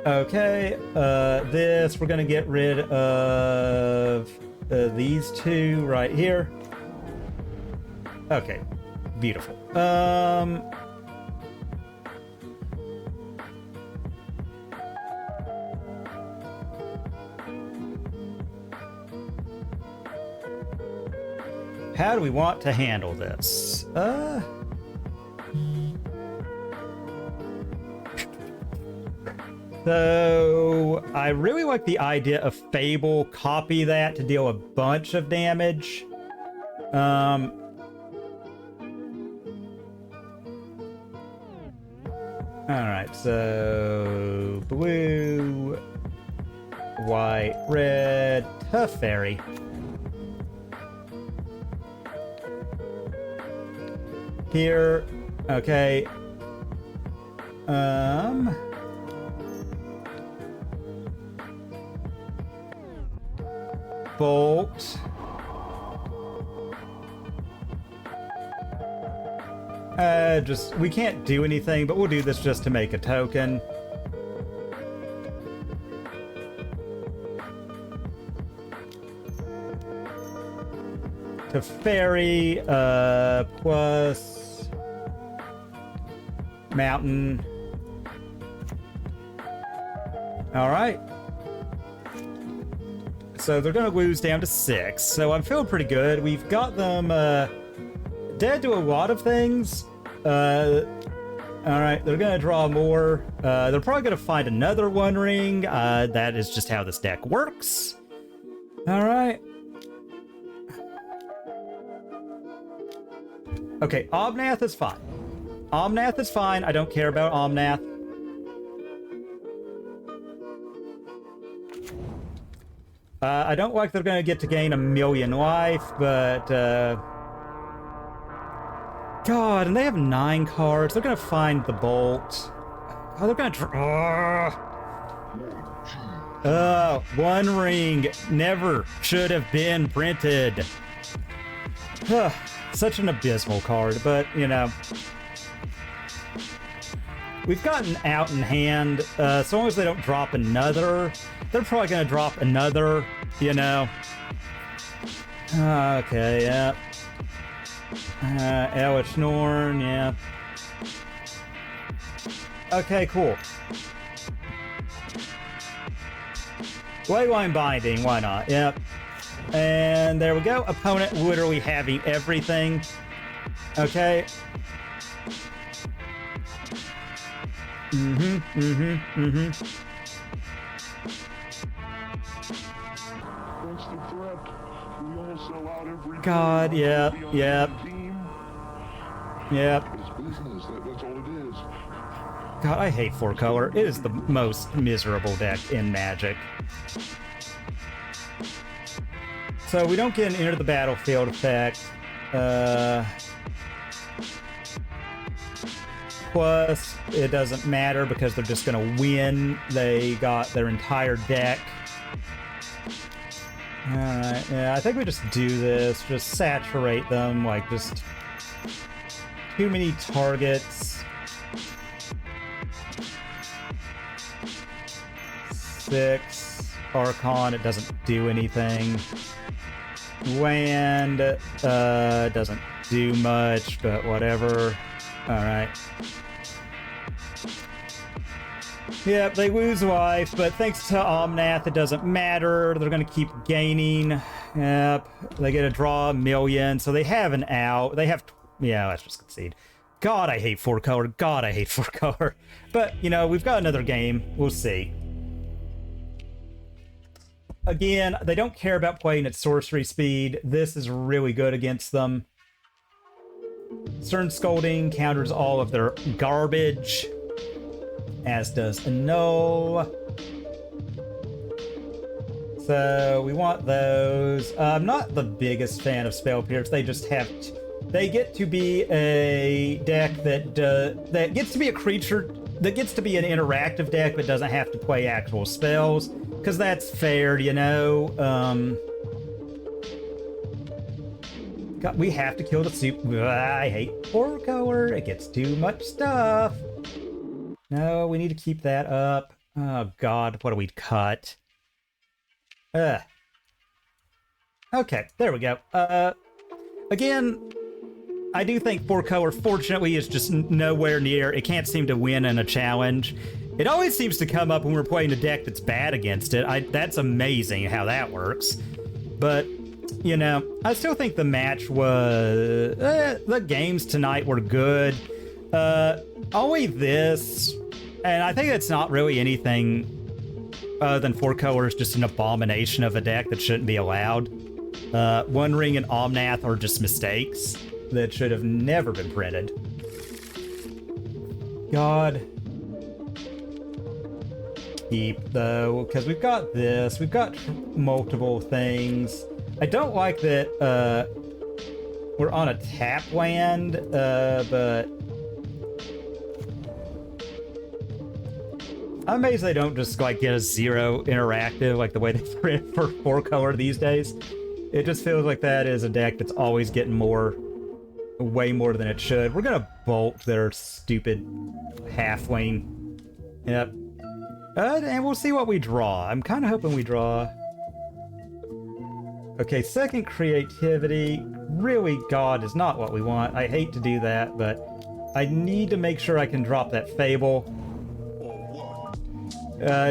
Okay, this, we're gonna get rid of these 2 right here. Okay, beautiful. How do we want to handle this? So, I really like the idea of Fable, copy that to deal a bunch of damage. Alright, so... blue... white, red... Teferi. Here... okay... Bolt. We can't do anything, but we'll do this just to make a token. Teferi, plus Mountain. Alright. So they're going to lose down to 6. So I'm feeling pretty good. We've got them dead to a lot of things. Alright, they're gonna draw more. They're probably gonna find another One Ring. That is just how this deck works. Alright. Okay, Omnath is fine. Omnath is fine. I don't care about Omnath. I don't like they're gonna get to gain 1,000,000 life, but God, and they have 9 cards. They're gonna find the Bolt. Oh, they're gonna draw. One Ring never should have been printed. Such an abysmal card, but you know, we've gotten out in hand. So long as they don't drop another, they're probably gonna drop another. You know. Okay, yeah. Elwich Norn, yeah. Okay, cool. Leyline Binding, why not? Yep. And there we go. Opponent literally having everything. Okay. God, yep. God, I hate 4-color. It is the most miserable deck in Magic. So we don't get an enter the battlefield effect. Plus, it doesn't matter because they're just gonna win. They got their entire deck. Alright, yeah, I think we just do this. Just saturate them, like, just too many targets. 6. Archon, it doesn't do anything. Land, doesn't do much, but whatever. Alright. Yep, they lose life, but thanks to Omnath, it doesn't matter. They're gonna keep gaining. Yep, they get a draw 1,000,000, so they have an out. They have... yeah, let's just concede. God, I hate 4-color. God, I hate 4-color. But, you know, we've got another game. We'll see. Again, they don't care about playing at sorcery speed. This is really good against them. Stern Scolding counters all of their garbage, as does Annul. So we want those. I'm not the biggest fan of Spell Pierce. They just have they get to be a deck that gets to be a creature, that gets to be an interactive deck but doesn't have to play actual spells, because that's fair, you know. God, we have to kill the soup. I hate 4-color. It gets too much stuff. No, we need to keep that up. Oh God, what do we cut? Okay, there we go. Again, I do think 4-color, fortunately, is just nowhere near. It can't seem to win in a challenge. It always seems to come up when we're playing a deck that's bad against it. That's amazing how that works. But, you know, I still think the match was... the games tonight were good. Only this, and I think it's not really anything other than 4-color is just an abomination of a deck that shouldn't be allowed. One Ring and Omnath are just mistakes that should have never been printed. God. Keep, though, because we've got this. We've got multiple things. I don't like that we're on a tap land, but... I'm amazed they don't just, like, get a 0 interactive like the way they print for 4-color these days. It just feels like that is a deck that's always getting more, way more than it should. We're gonna bolt their stupid halfling. Yep. And we'll see what we draw. I'm kind of hoping we draw... Okay, second creativity. Really, God, is not what we want. I hate to do that, but I need to make sure I can drop that Fable.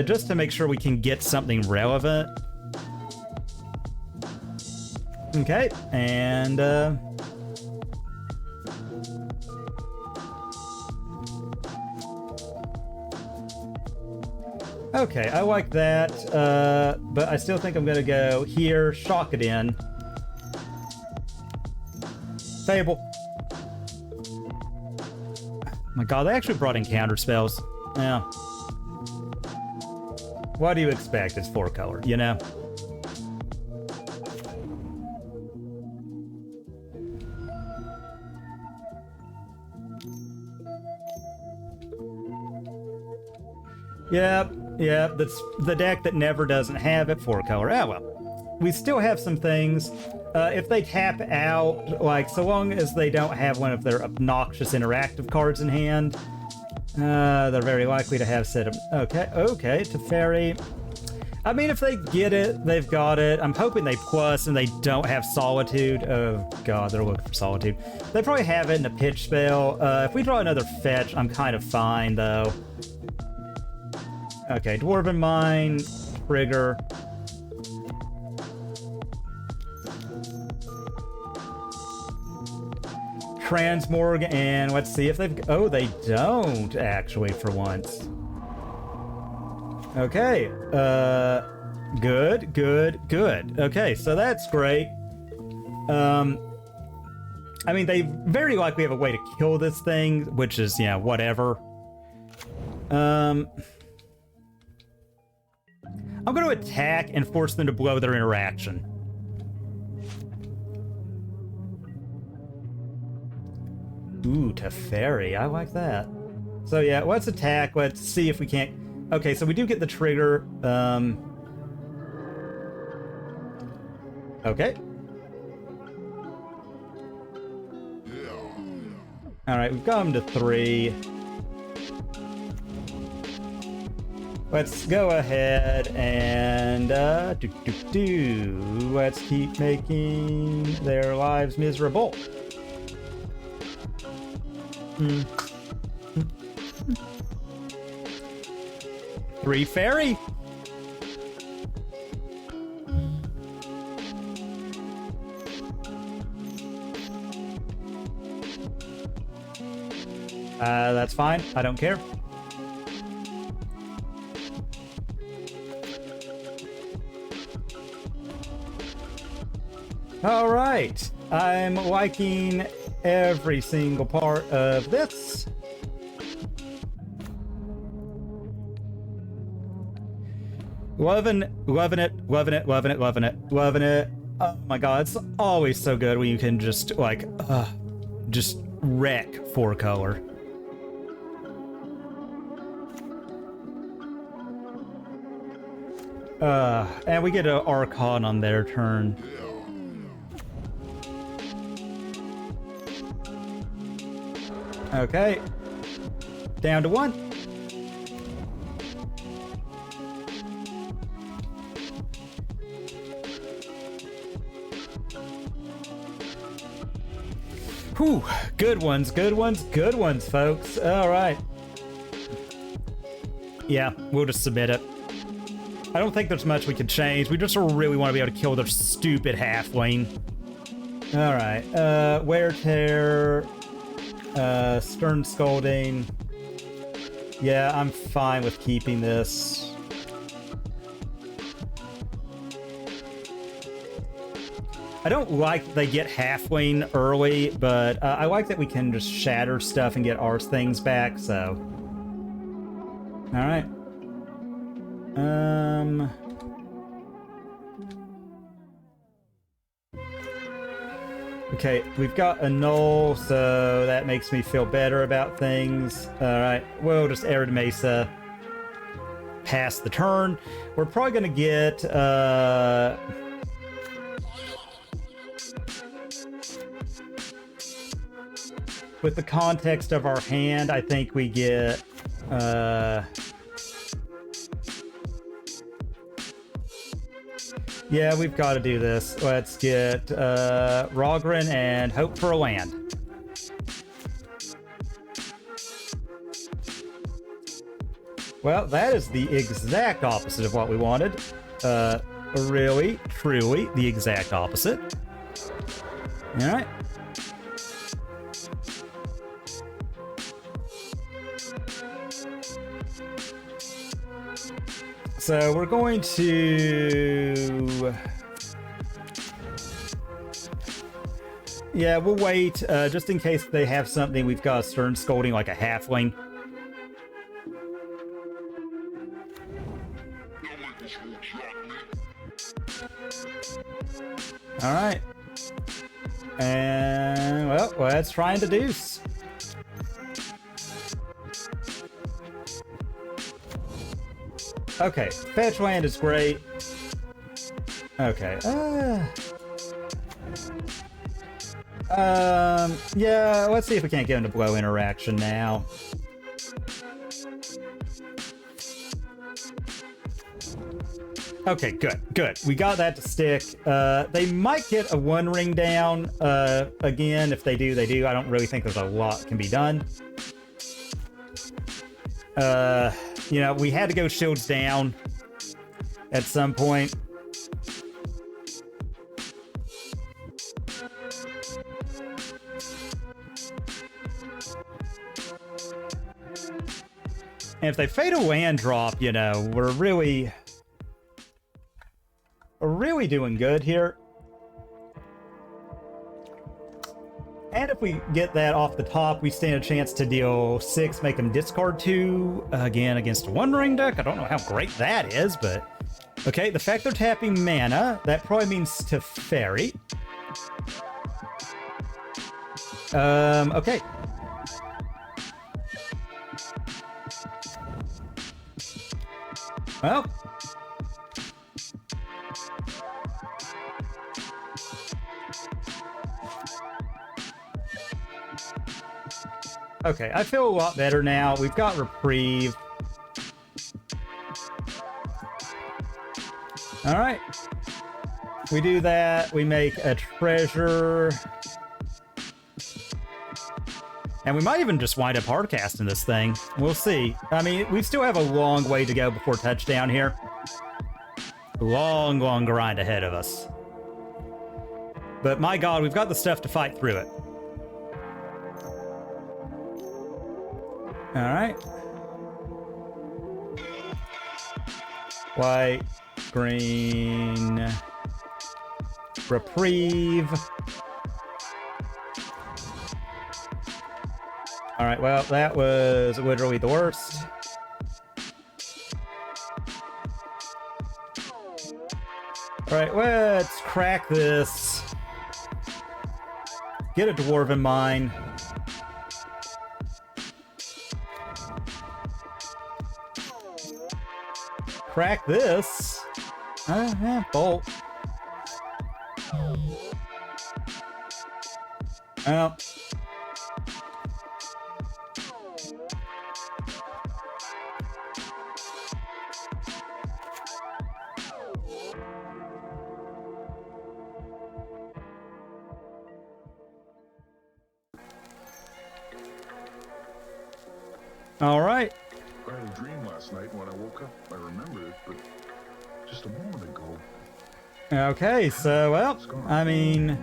Just to make sure we can get something relevant. Okay, and Okay, I like that, but I still think I'm gonna go here, shock it in. Fable. My god, they actually brought in counter spells. Yeah. What do you expect? It's 4-color, you know? Yep, that's the deck that never doesn't have it 4-color. Ah, well. We still have some things. If they tap out, like, so long as they don't have one of their obnoxious interactive cards in hand, they're very likely to have set of... Okay, Teferi. I mean, if they get it, they've got it. I'm hoping they plus and they don't have Solitude. Oh, God, they're looking for Solitude. They probably have it in a pitch spell. If we draw another fetch, I'm kind of fine, though. Okay, Dwarven Mine, trigger. Transmorg, and let's see if they've... Oh, they don't, actually, for once. Okay, good. Okay, so that's great. I mean, they very likely have a way to kill this thing, which is, you know, whatever. I'm going to attack and force them to blow their interaction. Ooh, Teferi. I like that. So yeah, let's attack. Let's see if we can't... Okay, so we do get the trigger. Okay. Alright, we've got him to 3. Let's go ahead and let's keep making their lives miserable. 3 fairy. That's fine. I don't care. All right. I'm liking every single part of this. Loving it. Oh my god, it's always so good when you can just, like, just wreck 4-color. And we get an Archon on their turn. Okay. Down to 1. Whew. Good ones, folks. All right. Yeah, we'll just submit it. I don't think there's much we can change. We just really want to be able to kill their stupid halfling. All right. Wear Tear. Stern Scolding. Yeah, I'm fine with keeping this. I don't like they get halfling early, but I like that we can just shatter stuff and get our things back, so. Alright. Okay, we've got Annul, so that makes me feel better about things. Alright, we'll just Arid Mesa. Pass the turn. We're probably gonna get, with the context of our hand, I think we get, yeah, we've got to do this. Let's get Raugrin and hope for a land. Well, that is the exact opposite of what we wanted. Really, truly, the exact opposite. All right. So we're going to... Yeah, we'll wait, just in case they have something. We've got a Stern Scolding like a halfling. Alright. And, well, let's try and deduce. Okay, fetch land is great. Okay, yeah, let's see if we can't get him to blow interaction now. Okay, good. We got that to stick. They might get a one ring down, again. If they do, they do. I don't really think there's a lot can be done. You know, we had to go shields down at some point. And if they fade a land drop, you know, we're really doing good here. And if we get that off the top, we stand a chance to deal 6, make them discard 2, again, against a One Ring deck. I don't know how great that is, but... Okay, the fact they're tapping mana, that probably means Teferi. Okay. Well... Okay, I feel a lot better now. We've got Reprieve. Alright. We do that. We make a treasure. And we might even just wind up hardcasting this thing. We'll see. I mean, we still have a long way to go before touchdown here. Long grind ahead of us. But my god, we've got the stuff to fight through it. Alright. White, green, Reprieve. Alright, well, that was literally the worst. Alright, let's crack this. Get a Dwarven Mine. Crack this. Bolt. Well. All right. I had a dream last night. When I woke up, I remembered it, but just a moment ago. Okay, so, well, I mean...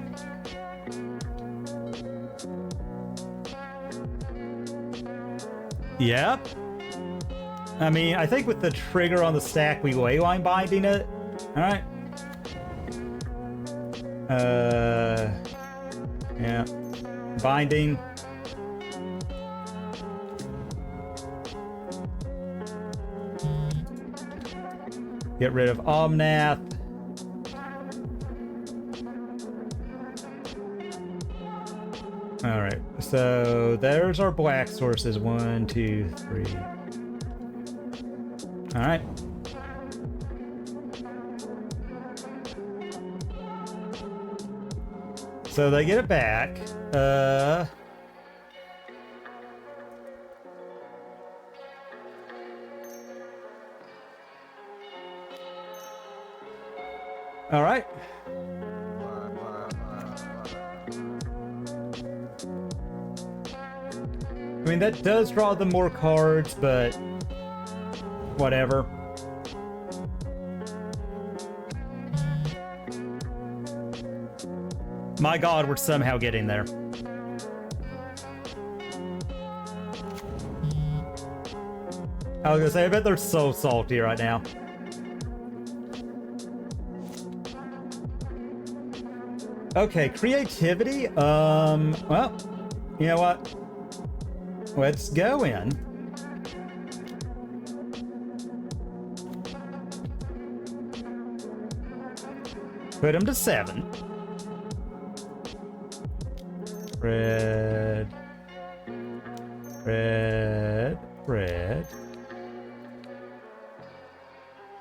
Yep. I mean, I think with the trigger on the stack, we Leyline Binding it. Alright. Yeah. Binding. Get rid of Omnath. Alright, so there's our black sources. 1, 2, 3. Alright. So they get it back. All right. I mean, that does draw them more cards, but whatever. My god, we're somehow getting there. I was gonna say, I bet they're so salty right now. Okay, creativity. Well, you know what? Let's go in. Put him to 7. Red. Red. Red.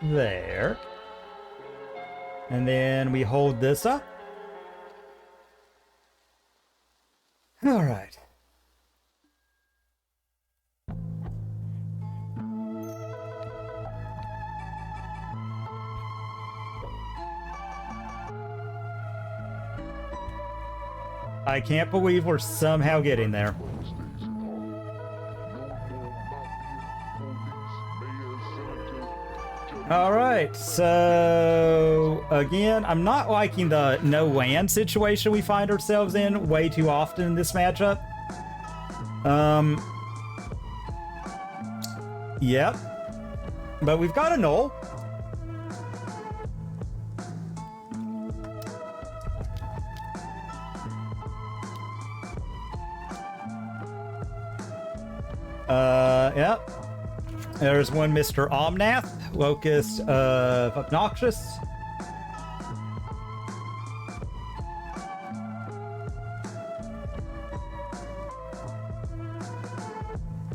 There. And then we hold this up. All right. I can't believe we're somehow getting there. All right, so again, I'm not liking the no land situation we find ourselves in way too often in this matchup. Yep. But we've got Annul. Yep. There's one Mr. Omnath, Locust of Obnoxious.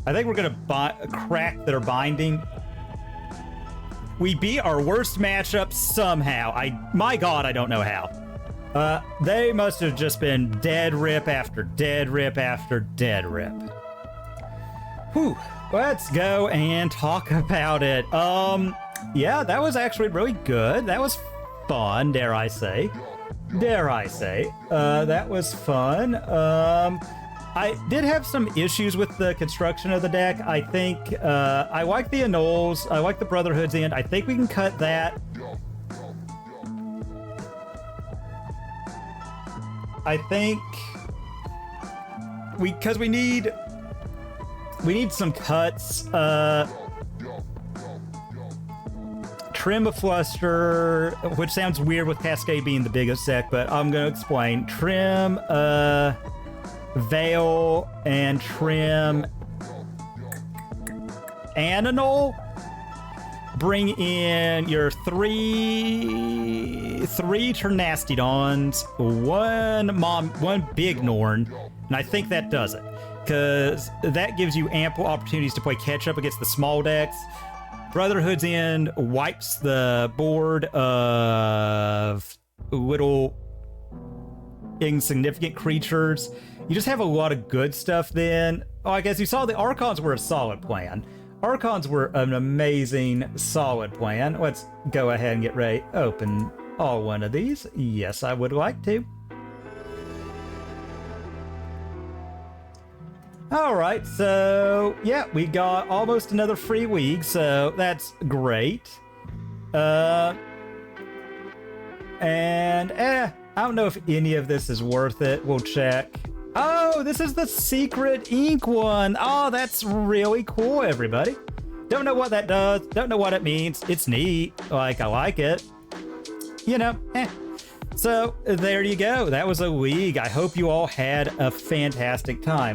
I think we're gonna crack their binding. We beat our worst matchup somehow. My God, I don't know how. They must have just been dead rip after dead rip after dead rip. Whew. Let's go and talk about it. Yeah, that was actually really good. That was fun, dare I say. Dare I say. That was fun. I did have some issues with the construction of the deck. I think, I like the Annuls. I like the Brotherhood's end. I think we can cut that. I think because we need some cuts. Trim a Fluster, which sounds weird with Cascade being the biggest deck, but I'm going to explain. Trim, Veil, and Trim Annul. Bring in your three Ternastodons, one Big Norn, and I think that does it. Because that gives you ample opportunities to play catch-up against the small decks. Brotherhood's End wipes the board of little insignificant creatures. You just have a lot of good stuff then. Oh, I guess you saw the Archons were a solid plan. Archons were an amazing, solid plan. Let's go ahead and get ready. Open all one of these. Yes, I would like to. All right, so yeah, we got almost another free week, so that's great. I don't know if any of this is worth it. We'll check. Oh, this is the secret ink one. Oh, that's really cool, everybody. Don't know what that does. Don't know what it means. It's neat. Like, I like it. You know, So there you go. That was a league. I hope you all had a fantastic time.